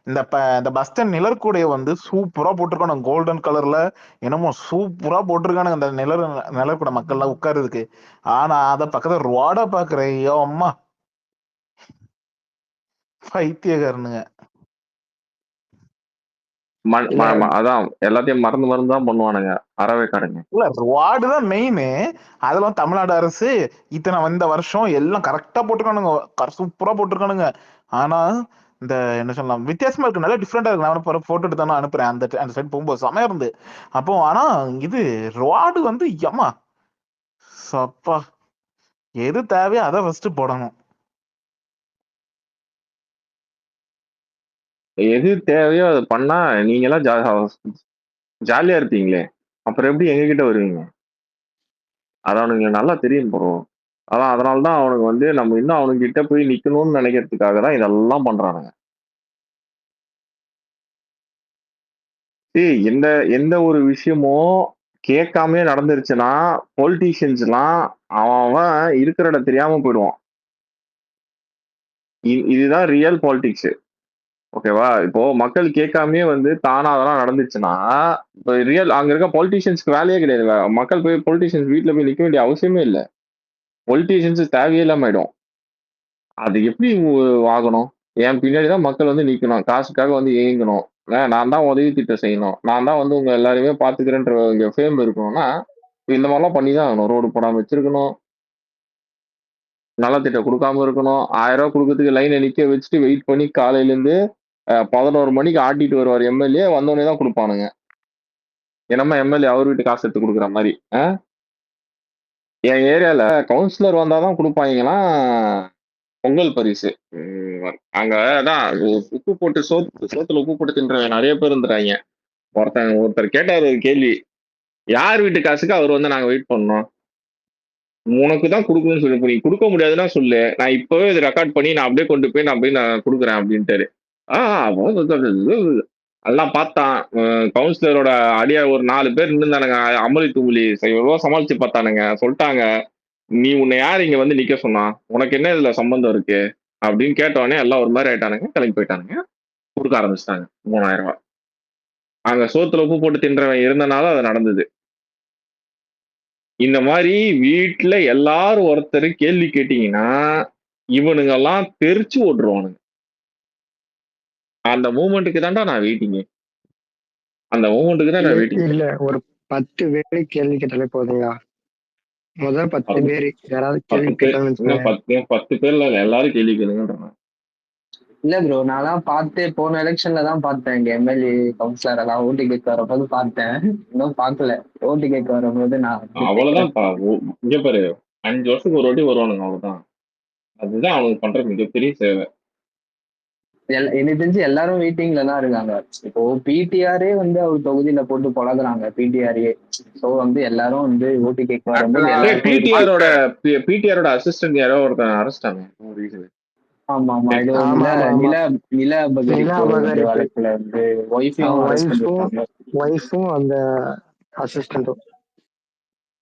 இந்த பஸ் ஸ்டாண்ட் நிழற்கூடைய வந்து சூப்பரா போட்டிருக்கானு, கோல்டன் கலர்ல என்னமோ சூப்பரா போட்டிருக்கானுங்க அந்த நிழற்கூட மக்கள் எல்லாம் உட்காருதுக்கு. ஆனா அத பக்கத்துல ரோட பாக்குறேன், ஐயோ அம்மா பைத்தியக்காரனுங்க. அதான் எல்லாத்தையும் மறந்து தான் பண்ணுவானுங்க அறவைக்காரங்க. இல்ல ரோடுதான் மெயின். அதெல்லாம் தமிழ்நாடு அரசு இத்தனை இந்த வருஷம் எல்லாம் கரெக்டா போட்டிருக்கானுங்க, சூப்பரா போட்டிருக்கானுங்க. ஆனா இந்த என்ன சொல்லலாம், வித்தியாசமா இருக்கு, நல்லா டிஃப்ரெண்டா இருக்கு. நான் போட்டோ எடுத்து தானே அனுப்புறேன். அந்த சைடு போகும்போது செமையா இருந்து. அப்போ ஆனா இது ரோடு வந்து எம்மா சப்பா, எது தேவையோ அதை ஃபர்ஸ்ட் போடணும். எது தேவையோ அதை பண்ணா நீங்க எல்லாம் ஜாலியா இருப்பீங்களே, அப்புறம் எப்படி எங்ககிட்ட வருவீங்க? அது அவனுக்கு நல்லா தெரியும் ப்ரோ. அதான் அதனாலதான் அவனுக்கு வந்து நம்ம இன்னும் அவனுக்கிட்ட போய் நிக்கணும்னு நினைக்கிறதுக்காக தான் இதெல்லாம் பண்றானுங்க. எந்த ஒரு விஷயமும் கேட்காமே நடந்துருச்சுன்னா பொலிட்டீஷியன்ஸ் எல்லாம் அவன் இருக்கிற இடம் தெரியாம போயிடுவான். இதுதான் ரியல் பாலிடிக்ஸ். ஓகேவா? இப்போ மக்கள் கேட்காமே வந்து தானா அதெல்லாம் நடந்துச்சுன்னா இப்போ ரியல் அங்க இருக்க பொலிட்டீஷியன்ஸ்க்கு வேலையே கிடையாது. மக்கள் போய் பொலிட்டீஷியன்ஸ் வீட்டுல போய் நிக்க வேண்டிய அவசியமே இல்லை. பொலிட்டீஷியன்ஸ் தேவையே இல்லாம ஆயிடும். அது எப்படி ஆகணும்? என் பின்னாடிதான் மக்கள் வந்து நிக்கணும், காசுக்காக வந்து ஏங்கணும், நான் தான் உதவி திட்டம் செய்யணும், நான் தான் வந்து உங்க எல்லாருமே பாத்துக்கிறேன்ற இங்க ஃபேம் இருக்கணும்னா இந்த மாதிரிலாம் பண்ணிதான் ஆகணும். ரோடு போடாம வச்சிருக்கணும், நலத்திட்டம் கொடுக்காம இருக்கணும், 1000 ரூபாய் கொடுக்கறதுக்கு லைனை நிக்க வச்சுட்டு வெயிட் பண்ணி காலையில இருந்து 11 மணிக்கு ஆட்டிட்டு வருவார் எம்எல்ஏ. வந்தோடனே தான் கொடுப்பானுங்க. என்னமா எம்எல்ஏ அவர் வீட்டு காசு எடுத்து கொடுக்குற மாதிரி. என் ஏரியால கவுன்சிலர் வந்தாதான் கொடுப்பாங்கன்னா பொங்கல் பரிசு. அங்கதான் உப்பு போட்டு சோத்துல உப்பு போட்டு தின்ற நிறைய பேர் இருந்துறாங்க. ஒருத்தர் கேட்டார் ஒரு கேள்வி, யார் வீட்டு காசுக்கு அவர் வந்து நாங்க வெயிட் பண்ணோம், உனக்கு தான் கொடுக்கணும்னு சொல்லி, நீ கொடுக்க முடியாதுன்னா சொல்லு, நான் இப்பவே இதை ரெக்கார்ட் பண்ணி நான் அப்படியே கொண்டு போய் நான் கொடுக்குறேன் அப்படின்ட்டாரு. எல்லாம் பார்த்தான். கவுன்சிலரோட அடியா ஒரு 4 பேர் நின்றுந்தானுங்க, அமளி துமளி எவ்வளோ சமாளிச்சு பார்த்தானுங்க. சொல்லிட்டாங்க, நீ உன்னை யார் இங்க வந்து நிக்க சொன்னா, உனக்கு என்ன இதுல சம்பந்தம் இருக்கு அப்படின்னு கேட்டவொடனே எல்லாம் ஒரு மாதிரி ஆயிட்டானுங்க, கிளம்பி போயிட்டானுங்க. கொடுக்க ஆரம்பிச்சிட்டாங்க 3000 ரூபாய். அங்க சோத்துல உப்பு போட்டு தின்றவன் இருந்தனால அது நடந்தது. இந்த மாதிரி வீட்டுல எல்லாரும் ஒருத்தர் கேள்வி கேட்டீங்கன்னா இவனுங்க எல்லாம் தெரிச்சு ஓட்டுருவானுங்க. அந்த மூமெண்ட்டுக்கு தான்டா நான் வெயிட்டிங்க. அந்த மூமெண்ட்டுக்கு தான் நான் வெயிட்டிங். இல்ல ஒரு 10 பேரு கேள்வி கேட்டாலே போதுங்களா? முதல் 10 பேரு யாராவது கேள்வி கேட்டாங்கன்னு 10 பேர்ல எல்லாரும் கேள்வி கேளுங்கன்றாங்க. இல்ல ப்ரோ, நான் பார்த்தேன், போன எலெக்ஷன்ல தான் பார்த்தேன். இங்க எம்எல்ஏ கவுன்சிலர் எல்லாம் ஓட்டு கேட்க வரும்போது பார்த்தேன். இன்னும் பார்க்கல. ஓட்டு கேட்க வரும்போது நான் அவ்வளவுதான். இங்க பாரு, 5 வருஷத்துக்கு ஒரு வாட்டி வருவானுங்க, அவ்வளவுதான். அதுதான் அவனுக்கு பண்ற மிகப்பெரிய சேவை. எனக்கு தெரிஞ்சு எல்லாரும் வெயிட்டிங்ல தான் இருக்காங்க. இப்போ பிடிஆரே வந்து அவர் தொகுதியில போட்டு பழகுறாங்க, பிடிஆரே. சோ வந்து எல்லாரும் வந்து ஓட்டு கேட்க வரும்போது பிடிஆரோட அசிஸ்டன்ட் யாரோ ஒருத்தன் அரெஸ்ட் ஆனாங்க. ஆமா ஆமா, இது நில அபகரிப்பு வழக்குல வந்து ஒய்ஃபும் அந்த அசிஸ்டன்ட்டும்.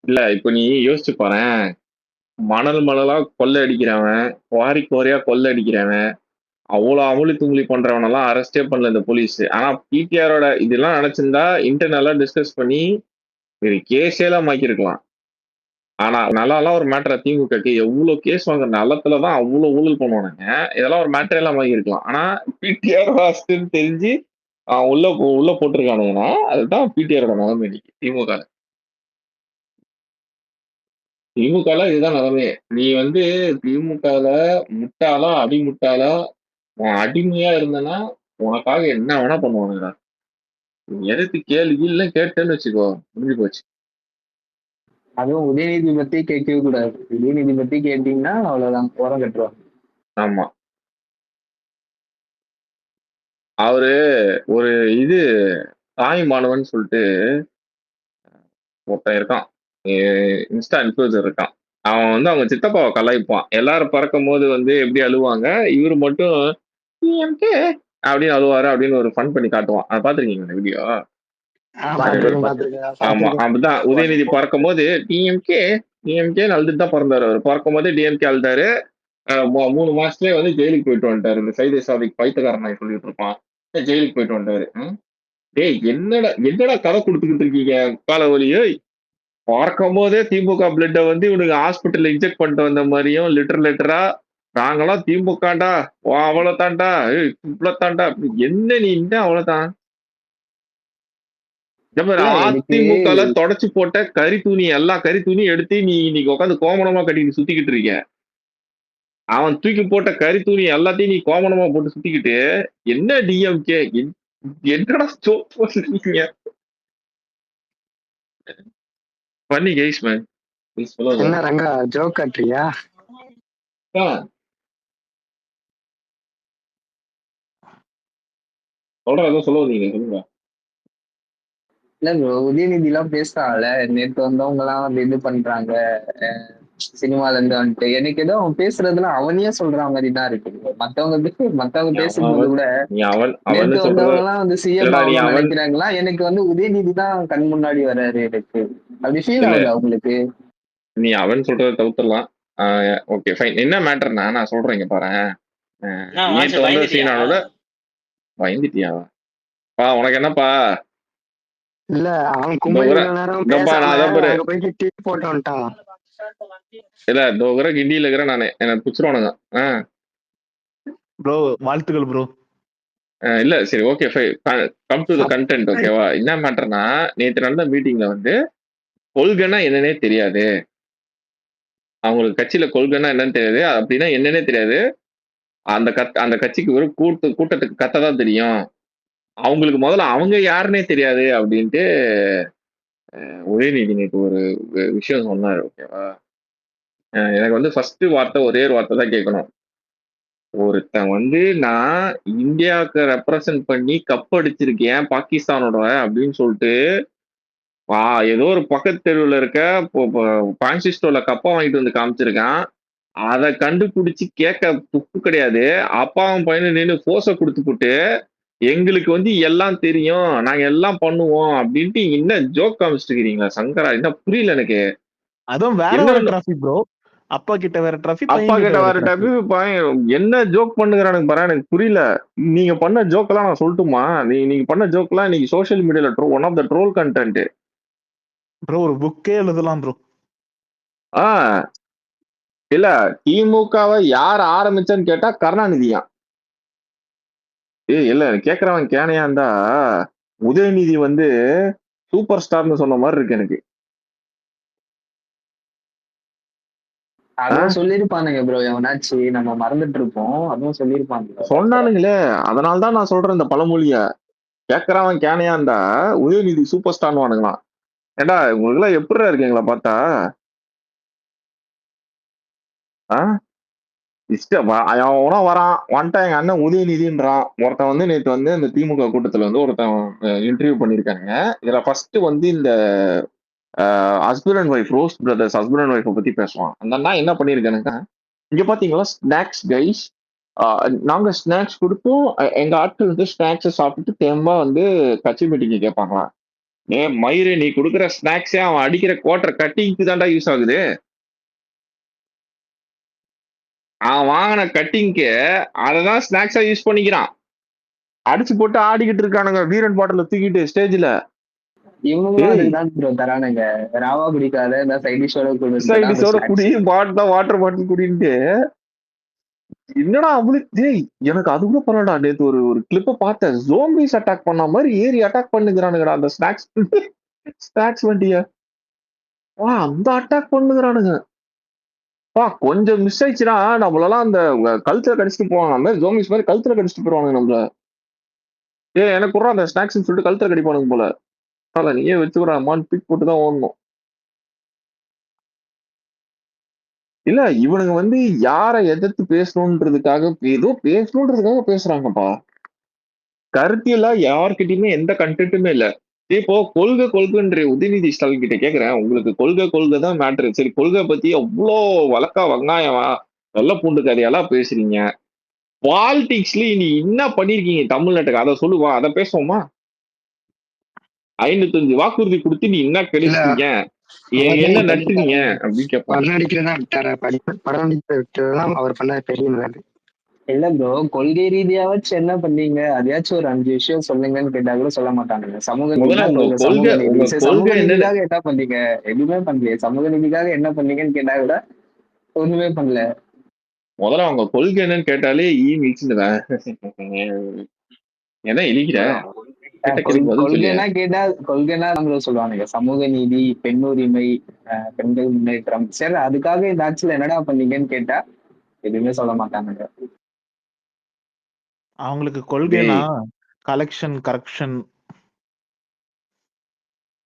இல்ல இப்ப நீ யோசிச்சு பாரேன், மணலா கொள்ளை அடிக்கிறவன், குவாரியா கொள்ளை அடிக்கிறவன், அவ்வளவு அமுளி தும்ளி பண்றவனெல்லாம் அரெஸ்டே பண்ணல இந்த போலீஸ். ஆனா பிடிஆரோட இதெல்லாம் நினைச்சிருந்தா இன்டர்னலா டிஸ்கஸ் பண்ணி ஒரு கேஸே எல்லாம் மாக்கிருக்கலாம். ஆனா நல்லாலாம் ஒரு மேட்டரை திமுகக்கு எவ்வளவு கேஸ் வாங்குற நலத்துலதான் அவ்வளவு ஊழல் பண்ணுவானுங்க. இதெல்லாம் ஒரு மேட்டர் எல்லாம் வாங்கியிருக்கலாம். ஆனா பிடிஆர் வாஸ்துன்னு தெரிஞ்சு உள்ள போட்டிருக்கானுங்கன்னா அதுதான் பிடிஆரோட நிலைமை இன்னைக்கு திமுக. திமுகல இதுதான் நிலைமையே. நீ வந்து திமுகல முட்டாளா அடிமுட்டாளா உன் அடிமையா இருந்தனா உனக்காக என்ன வேணா பண்ணுவானுங்கடா. நீ எதிர்த்து கேள்வி இல்ல கேட்டேன்னு வச்சுக்கோ, முடிஞ்சு போச்சு. அதுவும் உதயநிதி பத்தி கேட்கவே கூடாது. உதயநிதி பத்தி கேட்டீங்கன்னா அவ்வளவுதான், உரம் கட்டுருவாங்க. ஆமா, அவரு ஒரு இது தாய் மாணவன் சொல்லிட்டு ஒருத்தன் இருக்கான், இன்ஸ்டா இன்ஃபுளுசர் இருக்கான். அவன் வந்து அவங்க சித்தப்பாவை கலாய்ப்பான். எல்லாரும் பறக்கும் போது வந்து எப்படி அழுவாங்க, இவரு மட்டும் டிஎம்கே அப்படின்னு அழுவாரு அப்படின்னு ஒரு ஃபன் பண்ணி காட்டுவான். அதை பாத்திருக்கீங்க இந்த வீடியோ? ஆமா, அப்படிதான் உதயநிதி பறக்கும் போது டிஎம்கே அழுதுட்டு தான் பிறந்தாரு. அவர் பறக்கும் போதே டிஎம்கே அழுதாரு. 3 மாசத்துலயே வந்து ஜெயிலுக்கு போயிட்டு வந்துட்டாரு. இந்த சைதை சாதிக்கு பைத்தக்காரன் சொல்லிட்டு இருப்பான், ஜெயிலுக்கு போயிட்டு வந்துட்டாரு. டேய் என்னடா கதை கொடுத்துக்கிட்டு இருக்கீங்க கால வலியோ. பார்க்கும் போதே திமுக பிளட்டை வந்து இவனுக்கு ஹாஸ்பிட்டல் இன்ஜெக்ட் பண்ணிட்டு வந்த மாதிரியும் லிட்டரா நாங்களாம் திமுகண்டா அவ்வளவுதான்டா இவ்வளவுதான்டா என்ன நீ என்ன அவ்வளவுதான். அதிமுக தொடச்சு போட்ட கறி துணி எல்லா கறி துணி எடுத்து நீ இன்னைக்கு உட்காந்து கோமணமா கட்டிட்டு சுத்திக்கிட்டு இருக்க. அவன் தூக்கி போட்ட கறி துணி எல்லாத்தையும் நீ கோமணமா போட்டு சுத்திக்கிட்டு என்ன டிஎம்கே என்னடா ஸ்டோப் பண்றீங்க? பண்ணி கைஸ் மேன் என்ன ரங்கா ஜோக் காட்டுறியா? சொல்றேன் சொல்ல வந்தீங்க சொல்லுங்க. இல்ல ப்ரோ, உதயநிதி எல்லாம் பேசுறாங்கல்ல, நேற்று வந்தவங்க எல்லாம் வந்து இது பண்றாங்க சினிமால இருந்து வந்துட்டு. எனக்கு ஏதோ அவன் பேசுறதுல அவனையே சொல்ற மாதிரி தான் இருக்கு. மத்தவங்க பேசும்போது கூட நேற்று வந்தவங்க எல்லாம் வந்து சிஎம் நினைக்கிறாங்களா, எனக்கு வந்து உதயநிதி தான் கண் முன்னாடி வர்றாரு எனக்கு அப்படி ஃபீல் ஆகுது அவங்களுக்கு. நீ அவன் சொல்றத தவிர்த்துடலாம். Okay fine. என்ன மேட்டர்னா நான் சொல்றேன், இங்க பாரு. நேற்று வந்த சீனானோட பயந்துட்டியா? உனக்கு என்னப்பா? இல்ல அவன் கும்பல் நேரம் போயிட்டு டீ போட்டு வந்துட்டான். இல்ல தோகர கிண்டியில இருக்கிறேன் நானு, எனக்கு புடிச்சிருவானுங்க. ப்ரோ வாழ்த்துக்கள் ப்ரோ. இல்ல சரி okay fine, come to the content. ஓகேவா? என்ன மேட்டர்னா நேற்று நடந்த மீட்டிங்ல வந்து கொள்கைன்னா என்னன்னே தெரியாது அவங்களுக்கு. கட்சியில கொள்கைன்னா என்னன்னு தெரியாது, அப்படின்னா என்னன்னே தெரியாது. அந்த கட்சிக்கு ஒரு கூட்டத்துக்கு கத்ததான் தெரியும். அவங்களுக்கு முதல்ல அவங்க யாருன்னே தெரியாது அப்படின்ட்டு உதயநிதி நேற்று ஒரு விஷயம் சொன்னாரு. ஓகேவா? எனக்கு வந்து ஃபர்ஸ்ட் வார்த்தை ஒரே ஒரு வார்த்தை தான் கேட்கணும். ஒருத்தன் வந்து நான் இந்தியாவுக்கு ரெப்ரசன்ட் பண்ணி கப் அடிச்சிருக்கேன் பாகிஸ்தானோட அப்படின்னு சொல்லிட்டு ஏதோ ஒரு பக்கத்து தெருவில் இருக்க பான்சிஸ்டோல கப்பா வாங்கிட்டு வந்து காமிச்சிருக்கான். அதை கண்டுபிடிச்சு கேட்க துப்பு கிடையாது. அப்பாவும் பையனு நின்று போஸ கொடுத்து போட்டு எங்களுக்கு வந்து எல்லாம் தெரியும் நாங்க எல்லாம் பண்ணுவோம் அப்படின்ட்டு என்ன ஜோக் காமிச்சிட்டு இருக்கீங்களா சங்கரா? என்ன புரியல எனக்கு. அதுவும் வேற டிராஃபி ப்ரோ, அப்பா கிட்ட வேற டிராஃபி, அப்பா கிட்ட வேற டிராஃபி. என்ன ஜோக் பண்ணுகிறானுங்க பாரு, எனக்கு புரியல. நீங்க பண்ண ஜோக் எல்லாம் நான் சொல்லட்டுமா? நீங்க பண்ண ஜோக் எல்லாம் இன்னைக்கு சோசியல் மீடியால one of the troll content bro. ஒரு புக்கே எழுதலாம் ப்ரோ. இல்ல திமுகவை யார் ஆரம்பிச்சான்னு கேட்டா கருணாநிதியா? இல்ல கேக்குறவன் கேனையா இருந்தா உதயநிதி வந்து சூப்பர் ஸ்டார்னு சொன்ன மாதிரி இருக்கு எனக்கு. அதுவும் சொல்லிருப்பானுங்க ப்ரோ, எவனாச்சு நம்ம மறந்துட்டு இருப்போம், அதுவும் சொல்லிருப்பாங்க. சொன்னானுங்களே, அதனாலதான் நான் சொல்றேன் இந்த பழமொழிய. கேக்குறவன் கேனையா இருந்தா உதயநிதி சூப்பர் ஸ்டார்னு வானுங்களாம். ஏண்டா உங்களுக்கு எல்லாம் எப்படிடா இருக்கீங்களா பார்த்தா? அவனா வரான் வந்துட்டான் எங்க அண்ணன் உதயநிதின்றான். ஒருத்தன் வந்து நேற்று வந்து இந்த திமுக கூட்டத்துல வந்து ஒருத்தன் இன்டர்வியூ பண்ணிருக்காங்க. இதுல ஃபர்ஸ்ட் வந்து இந்த husband and wife, rose brothers husband and wifi பத்தி பேசுவான். அந்த அண்ணா என்ன பண்ணிருக்கானுங்க, இங்க பாத்தீங்களா ஸ்நாக்ஸ் கைஸ், நாங்க ஸ்நாக்ஸ் கொடுத்தோம், எங்க ஆட்கள் வந்து ஸ்நாக்ஸை சாப்பிட்டுட்டு தேம்பா வந்து கட்சி மீட்டிங்க கேட்பாங்களா? மயிறு நீ கொடுக்குற ஸ்நாக்ஸே அவன் அடிக்கிற குவார்டர் கட்டிங்க்கு தான்டா யூஸ் ஆகுது. அவன் வாங்கின கட்டிங்க்கு அததான் ஸ்நாக்ஸா யூஸ் பண்ணிக்கிறான். அடிச்சு போட்டு ஆடிக்கிட்டு இருக்கானுங்க வீரன் பாட்டில தூக்கிட்டு ஸ்டேஜ்ல. இவங்களும் அதுக்குதான் ப்ரோ தரானுங்க. ராவா குடிக்காத இந்த சைட் டிஷோட சைடிஷோட குடி பாட்டில் வாட்டர் பாட்டில் குடின்ட்டு என்னடா அவளுக்கு எனக்கு அது கூட பரவாயில்லடா. நேத்து ஒரு கிளிப்ப பார்த்தேன். ஜோம்பிஸ் அட்டாக் பண்ண மாதிரி ஏறி அட்டாக் பண்ணுகிறானுங்கடா அந்த ஸ்நாக்ஸ் வண்டிய. அந்த அட்டாக் பண்ணுகிறானுங்க. கொஞ்சம் மிஸ் ஆயிடுச்சுன்னா நம்மளெல்லாம் அந்த கழுத்துல கடிச்சிட்டு போவாங்க. அந்த மாதிரி ஜோம்பிஸ் மாதிரி கழுத்துல கடிச்சிட்டு போயிருவானுங்க நம்மள. எனக்கு கூட அந்த ஸ்நாக்ஸ் சொல்லிட்டு கழுத்துல கடிப்பானுங்க போல. நீயே வச்சுக்கிறான் பிக் போட்டு தான் ஓடணும். இல்ல இவனுங்க யாரை எதிர்த்து பேசணும்ன்றதுக்காக ஏதோ பேசணும்ன்றதுக்காக பேசுறாங்கப்பா. கருத்தியெல்லாம் யார்கிட்டயுமே எந்த கண்டென்ட்டுமே இல்ல. இப்போ கொள்கைன்ற உதயநிதி ஸ்டாலின் கிட்ட கேக்குறேன், உங்களுக்கு கொள்கை தான் மேட்ரு. சரி, கொள்கை பத்தி அவ்வளோ வழக்கா வெங்காயம் வெள்ள பூண்டு கதையெல்லாம் பேசுறீங்க. பாலிடிக்ஸ்ல நீ என்ன பண்ணிருக்கீங்க தமிழ்நாட்டுக்கு, அதை சொல்லுவா, அதை பேசுவோமா? 505 வாக்குறுதி கொடுத்து நீ என்ன கிடைச்சீங்க, என்ன நட்டுறீங்க அப்படின்னு கேட்பாங்க. படம் நடிக்கிறதா விட்டாரா? படம் நடிக்கிறத விட்டுதான் அவர் பண்ண பெரிய நல்லது. இல்ல ப்ரோ, கொள்கை ரீதியாச்சும் என்ன பண்ணீங்க, அதையாச்சும் ஒரு 5 விஷயம் சொல்லுங்கன்னு கேட்டா கூட சொல்ல மாட்டாங்க. சமூக நீதிக்காக என்ன பண்ணீங்க? எதுவுமே பண்ணலையே. சமூக நீதிக்காக என்ன பண்ணீங்கன்னு கேட்டா கூட ஒண்ணுமே பண்ணல. முதல்ல அவங்க கொள்கை என்னன்னு கேட்டாலே என்ன இழிக்கிற கொள்கைனா நம்ம சொல்லுவாங்க சமூக நீதி, பெண் உரிமை, பெண்கள் முன்னேற்றம். சரி, அதுக்காக இந்த ஆட்சியில என்னடா பண்ணீங்கன்னு கேட்டா எதுவுமே சொல்ல மாட்டாங்க. அவங்களுக்கு கொள்கைனா கலெக்ஷன் கரெக்ஷன்.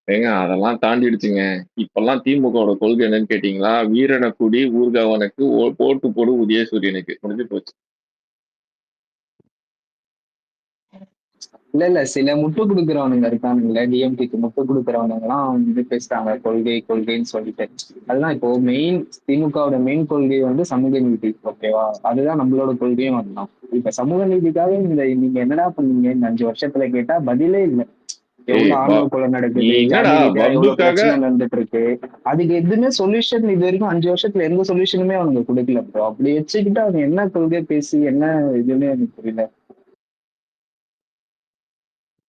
ஏங்க அதெல்லாம் தாண்டிடுச்சுங்க. இப்பெல்லாம் திமுகவோட கொள்கை என்னன்னு கேட்டீங்களா? வீரனக்குடி ஊர்காவனுக்கு போட்டு போடு உதயசூரியனுக்கு முடிஞ்சு போச்சு. இல்ல சில முட்டு கொடுக்குறவனுங்க இருக்கானுங்களே, டிஎம்கேக்கு முட்டு கொடுக்குறவனுங்க எல்லாம் வந்து பேசுறாங்க கொள்கைன்னு சொல்லிட்டு. அதுதான் இப்போ மெயின் திமுகவோட மெயின் கொள்கை சமூக நீதி. ஓகேவா? அதுதான் நம்மளோட கொள்கையும் வரலாம். இப்ப சமூக நீதிக்காக நீங்க என்னடா பண்ணீங்க இந்த 5 வருஷத்துல கேட்டா பதிலே இல்லை. எவ்வளவு ஆணவ கொலை நடக்குது, எவ்வளவு பிரச்சனை நடந்துட்டு இருக்கு, அதுக்கு எதுவுமே சொல்யூஷன் இது வரைக்கும் 5 வருஷத்துல எந்த சொல்யூஷனுமே அவங்க கொடுக்கல ப்ரோ. அப்படி வச்சுக்கிட்டு அவங்க என்ன கொள்கை பேசி என்ன இதுன்னு எனக்கு புரியல.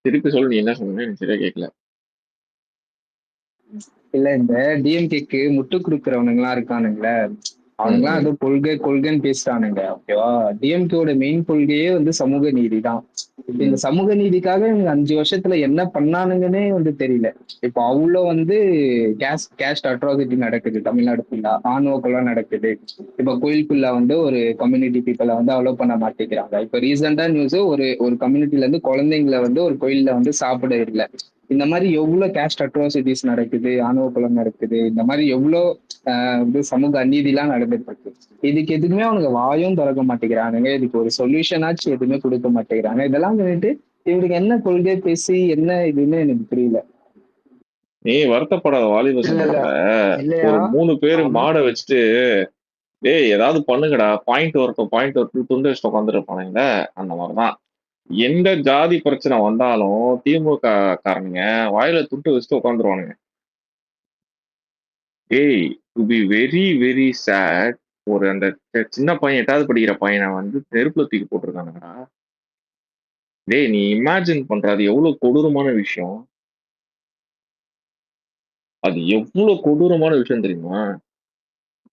திருப்பி சொல்லு, நீ என்ன சொன்ன? எனக்கு சரியா கேட்கல. இல்ல, இந்த டிஎம்கேக்கு முட்டு கொடுக்கறவனுங்க எல்லாம் இருக்கானுங்களே, அவனுங்களாம் அது கொள்கைன்னு பேசுறானுங்க. ஓகேவா? டிஎம்கேவோட மெயின் கொள்கையே சமூக நீதி தான். இந்த சமூக நீதிக்காக இவங்க 5 வருஷத்துல என்ன பண்ணானுங்கன்னே தெரியல. இப்போ அவ்வளவு கேஸ்ட் அட்ராசிட்டி நடக்குது தமிழ்நாடு ஃபுல்லா. ஆணவ கொலை நடக்குது. இப்ப கோயிலுக்குள்ள ஒரு கம்யூனிட்டி பீப்புளை அலோவ் பண்ண மாட்டேங்கிறாங்க. இப்ப ரீசெண்டா நியூஸ் ஒரு கம்யூனிட்டில இருந்து குழந்தைங்களை ஒரு கோயில்ல சாப்பிட இல்லை. இந்த மாதிரி எவ்வளவு கேஸ்ட் அட்ராசிட்டிஸ் நடக்குது, ஆணவ கொலை நடக்குது, இந்த மாதிரி எவ்வளவு சமூக அநீதி எல்லாம் நடந்துட்டு இருக்கு. இதுக்கு எதுவுமே அவனுக்கு வாயும் திறக்க மாட்டேங்கிறானுங்க. இதுக்கு ஒரு சொல்யூஷனாச்சும் எதுவுமே கொடுக்க மாட்டேங்கிறாங்க. இதெல்லாம் சொல்லிட்டு இவருக்கு என்ன கொள்கை பேசி என்ன இதுன்னு எனக்கு புரியல. நீ வருத்தப்படாத வாலிப சங்கத்துல ஒரு 3 பேரு மாடை வச்சுட்டு ஏதாவது பண்ணுங்கடா, பாயிண்ட் வரட்டும் துண்டு வச்சுட்டு உட்காந்துருப்பானுங்களே, அந்த மாதிரிதான். எந்த ஜாதி பிரச்சனை வந்தாலும் திமுக காரனுங்க வாயில துட்டு வச்சுட்டு உட்காந்துருவானுங்க. To be very very sad. அந்த சின்ன பையன் 8வது படிக்கிற பையனை நெருப்புல தூக்கி போட்டிருக்கானுங்கடா. நீ இமேஜின் பண்ற, அது எவ்வளவு கொடூரமான விஷயம். அது எவ்வளவு கொடூரமான விஷயம் தெரியுமா?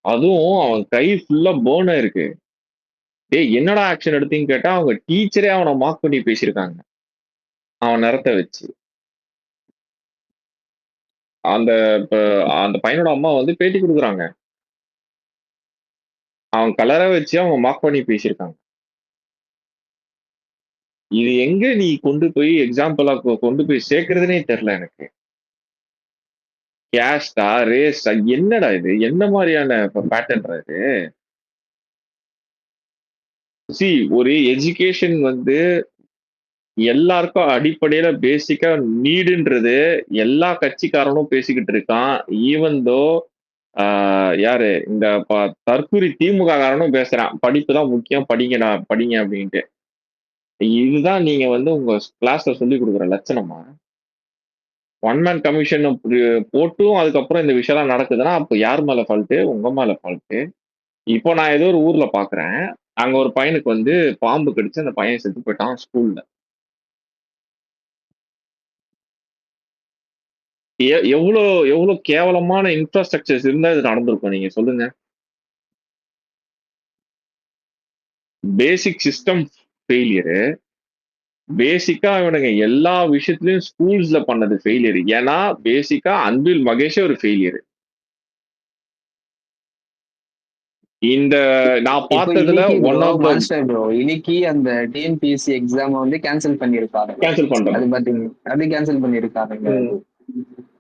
அதுவும் அவன் கை ஃபுல்லா பேர்ன் ஆயிருக்கு. என்னடா ஆக்ஷன் எடுத்தீங்கன்னு கேட்டா அவங்க டீச்சரே அவனை மார்க் பண்ணி பேசியிருக்காங்க அவன் நிறத்தை வச்சு. அந்த பையனோட அம்மா பேட்டி கொடுக்குறாங்க. அவன் கலரை வச்சு அவங்க மார்க் பண்ணி பேசியிருக்காங்க. இது எங்க நீ கொண்டு போய் எக்ஸாம்பிளா கொண்டு போய் சேர்க்கறதுனே தெரியல எனக்கு. கேஸ்டா ரேஸ்டா என்னடா இது? என்ன மாதிரியான பேட்டர்ன் இது? ஒரு எஜுகேஷன் எல்லாருக்கும் அடிப்படையில பேசிக்கா நீடுன்றது எல்லா கட்சிக்காரனும் பேசிக்கிட்டு இருக்கான். ஈவன் தோ யாரு இந்த தற்கூரி திமுக காரனும் பேசுறான், படிப்பு தான் முக்கியம், படிங்க அப்படின்ட்டு. இதுதான் நீங்க உங்க கிளாஸ்ல சொல்லி கொடுக்குற லட்சணமா? ஒன் மேன் கமிஷன் போட்டும் அதுக்கப்புறம் இந்த விஷயம்லாம் நடக்குதுன்னா அப்போ யார் மேல ஃபால்ட்டு? உங்க மேல ஃபால்ட்டு. இப்போ நான் ஏதோ ஒரு ஊர்ல பாக்குறேன். அங்க ஒரு பையனுக்கு வந்து பாம்பு கடிச்சு அந்த பையன் செத்து போயிட்டான் ஸ்கூல்ல. எவ்வளோ எவ்வளோ கேவலமான இன்ஃப்ராஸ்ட்ரக்சர்ஸ் இருந்தா இது நடந்திருக்கும் நீங்க சொல்லுங்க. பேசிக் சிஸ்டம் ஃபெயிலியரு. பேசிக்கா இவனுங்க எல்லா விஷயத்துலயும் ஸ்கூல்ஸ்ல பண்ணது ஃபெயிலியர். ஏன்னா பேசிக்கா அன்பில் மகேஷே ஒரு ஃபெயிலியர். இந்த நான் இப்போ பார்த்ததுல இன்னைக்கு one bro of the master bro இன்னைக்கு அந்த டிஎன்பிஎஸ்சி எக்ஸாம் வந்து கேன்சல் பண்ணியிருக்காங்க. கேன்சல் பண்றாங்க. அது பாத்தீங்க, அது கேன்சல் பண்ணியிருக்காங்க.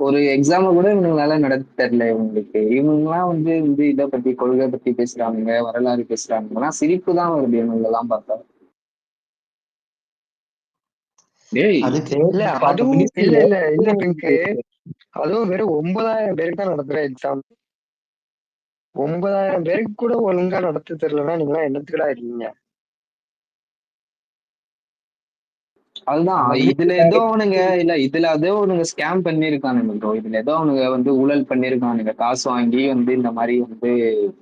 ஒரு எக்ஸாம கூட இவங்களால நடத்த தெரியல இவங்களுக்கு. இவங்கெல்லாம் வந்து வந்து இதை பத்தி கொள்கை பத்தி பேசுறாங்க, வரலாறு பேசுறாங்கன்னா சிரிப்பு தான் வருது இவங்க எல்லாம் பார்த்தா. டேய் அது இல்ல அதுவும் இல்ல இல்ல இல்ல பிங்க்கு, அதுவும் வெறும் 9,000 பேருக்கு தான் நடத்துற எக்ஸாம். 9,000 பேருக்கு கூட ஒழுங்கா நடத்த தெரியலன்னா நீங்களா என்னத்துக்குடா இருக்கீங்க? அதுதான் இதுல ஏதோ அவனுங்க இல்ல இதுல ஏதோ அவனுங்க ஸ்கேம் பண்ணிருக்கானுங்க ப்ரோ. இதுல ஏதோ அவனுங்க வந்து ஊழல் பண்ணிருக்கானுங்க, காசு வாங்கி வந்து இந்த மாதிரி வந்து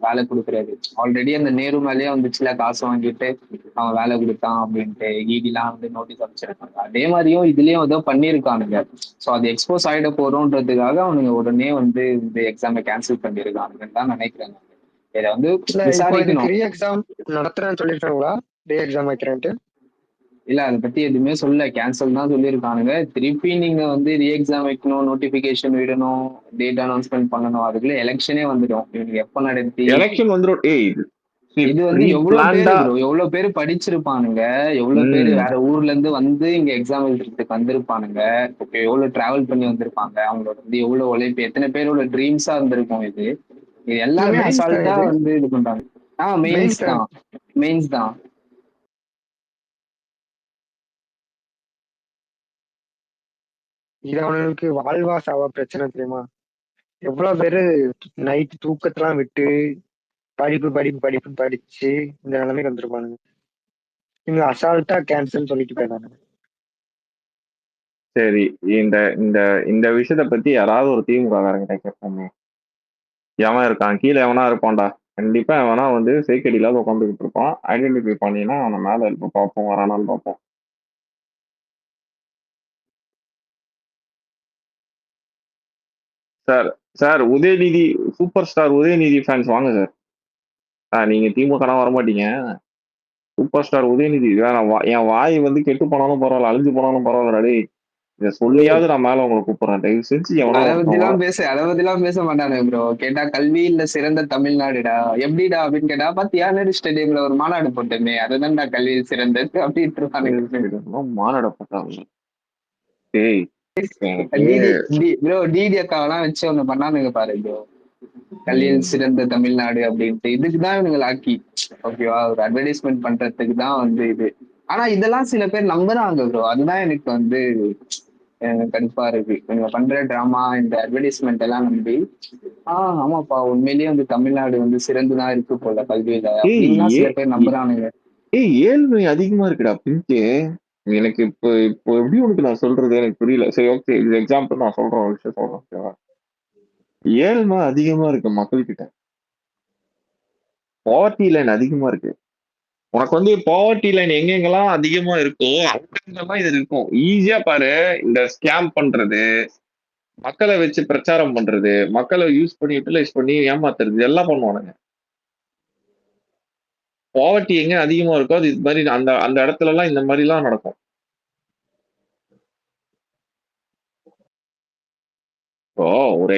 வேலை கொடுக்கறது. ஆல்ரெடி அந்த நேரு மேலேயே வந்துச்சுல காசு வாங்கிட்டு அவன் வேலை கொடுத்தான் அப்படின்ட்டு ஈடிலாம் வந்து நோட்டீஸ் அமைச்சிருக்காங்க. அதே மாதிரியும் இதுலயும் ஏதோ பண்ணிருக்கானுங்க. ஸோ அது எக்ஸ்போஸ் ஆயிட போறோன்றதுக்காக அவனுங்க உடனே வந்து இந்த எக்ஸாமை கேன்சல் பண்ணிருக்கானுங்கன்னு தான் நினைக்கிறேன். இதை வந்து இல்ல இப்போ இதுக்கு விசாரிக்கணும். Re exam நடத்துறேன்னு சொல்லிருக்காங்களா? ரீ எக்ஸாம் வைக்கிறேன்ட்டு இல்ல அதை பத்தி எதுவுமே சொல்ல, கேன்சல் தான் சொல்லியிருக்கானுங்க. திருப்பி நீங்க வந்து ரீ எக்ஸாம் வைக்கணும், நோட்டிபிகேஷன் விடணும், டேட் அனௌன்ஸ்மெண்ட் பண்ணணும். அதுக்குள்ள எலெக்ஷனே வந்துடும். இவங்க எப்ப நடத்தி எலெக்ஷன் வந்துரும். இது வந்து எவ்வளவு பேரு ப்ரோ, எவ்வளவு பேரு படிச்சிருப்பானுங்க, எவ்வளவு பேரு வேற ஊர்ல இருந்து வந்து இங்க எக்ஸாம் எழுதுறதுக்கு வந்திருப்பானுங்க. ஓகே, எவ்வளவு டிராவல் பண்ணி வந்திருப்பாங்க, அவங்களோட வந்து எவ்வளவு உழைப்பு, எத்தனை பேரோட ட்ரீம்ஸா இருந்திருக்கும் இது. இது எல்லாமே மெயின்ஸ் தான் அசால்ட்டா இது. வந்து இது பண்றாங்க. மெயின்ஸ் தான், மெயின்ஸ் தான். இது அவனுக்கு வாழ்வா சாவா பிரச்சனை தெரியுமா? எவ்வளவு பேரு நைட் தூக்கத்தெல்லாம் விட்டு படிப்பு படிப்பு படிப்புன்னு படிச்சு இந்த நிலைமைக்கு வந்திருப்பானுங்க. இவங்க அசால்ட்டா கேன்சல் சொல்லிட்டு போயிடாங்க. சரி, இந்த இந்த இந்த விஷயத்த பத்தி யாராவது ஒரு திமுக காரங்க கேட்போமே. எவன் இருக்கான் கீழே? எவனா இருப்பான்டா கண்டிப்பா. எவனா வந்து சேக்கடியில உட்காந்துக்கிட்டு இருப்பான். ஐடென்டிஃபை பண்ணினா அவனை மேல இருப்ப பார்ப்போம், வரானான்னு பார்ப்போம். Sir sir Udhayanidhi, super star Udhayanidhi fans வாங்க சார். நீங்க திமுக வர மாட்டீங்க. சூப்பர் ஸ்டார் உதயநிதி என் வாய் வந்து கெட்டு போனாலும் பரவாயில்ல, அழிஞ்சு போனாலும் பரவாயில்ல. டேய் இதை சொல்லியாவது நான் மேல உங்களை கூப்பிடுறேன். தயவு செஞ்சு எவனோ அதை பத்திலாம் பேச மாட்டானு ப்ரோ. கேட்டா கல்வி இல்ல சிறந்த தமிழ்நாடுடா, எப்படிடா அப்படின்னு கேட்டா பாத்தியா நேரு ஸ்டேடியம்ல ஒரு மாநாடு போட்டோமே, அதுதான்டா கல்வி சிறந்தது அப்படின்ட்டு மாநாடு போட்டாங்க. டேய் ப்ரோ டிடி அக்காவெல்லாம் வச்சு ஒண்ணு பண்ணானுங்க பாரு ப்ரோ, கல்வியில் சிறந்த தமிழ்நாடு அப்படின்ட்டு. இதுக்குதான் இவங்க லாக்கி, ஓகேவா, ஒரு அட்வர்டைஸ்மெண்ட் பண்றதுக்கு தான் வந்து இது. ஆனா இதெல்லாம் சில பேர் நம்புறாங்க ப்ரோ. அதுதான் எனக்கு வந்து கடுப்பா இருக்கு. இவங்க பண்ற டிராமா, இந்த அட்வர்டைஸ்மெண்ட் எல்லாம் நம்பி ஆமாப்பா உண்மையிலேயே வந்து தமிழ்நாடு வந்து சிறந்துதான் இருக்கு போல கல்வியில அப்படின்னா சில பேர் நம்புறானுங்க. ஏழ்மை அதிகமா இருக்குடா பிங்கே. எனக்கு இப்போ இப்போ எப்படி உனக்கு நான் சொல்றது எனக்கு புரியல. சரி ஓகே, இது எக்ஸாம்பிள் நான் சொல்றேன், ஒரு விஷயம் சொல்றேன். ஓகேவா, ஏழ்மை அதிகமா இருக்கு மக்கள்கிட்ட. பாவர்ட்டி லைன் அதிகமா இருக்கு. உனக்கு வந்து பாவர்ட்டி லைன் எங்கெங்கெல்லாம் அதிகமா இருக்கோ அங்கெங்கெல்லாம் இது இருக்கும். ஈஸியா பாரு, இந்த ஸ்கேம் பண்றது, மக்களை வச்சு பிரச்சாரம் பண்றது, மக்களை யூஸ் பண்ணி யூட்டிலைஸ் பண்ணி ஏமாத்துறது எல்லாம் பண்ணுவானுங்க. பாவர்ட்டி எங்க அதிகமா இருக்கோ அது இது மாதிரி அந்த அந்த இடத்துல எல்லாம் இந்த மாதிரி எல்லாம் நடக்கும். இப்போ ஒரு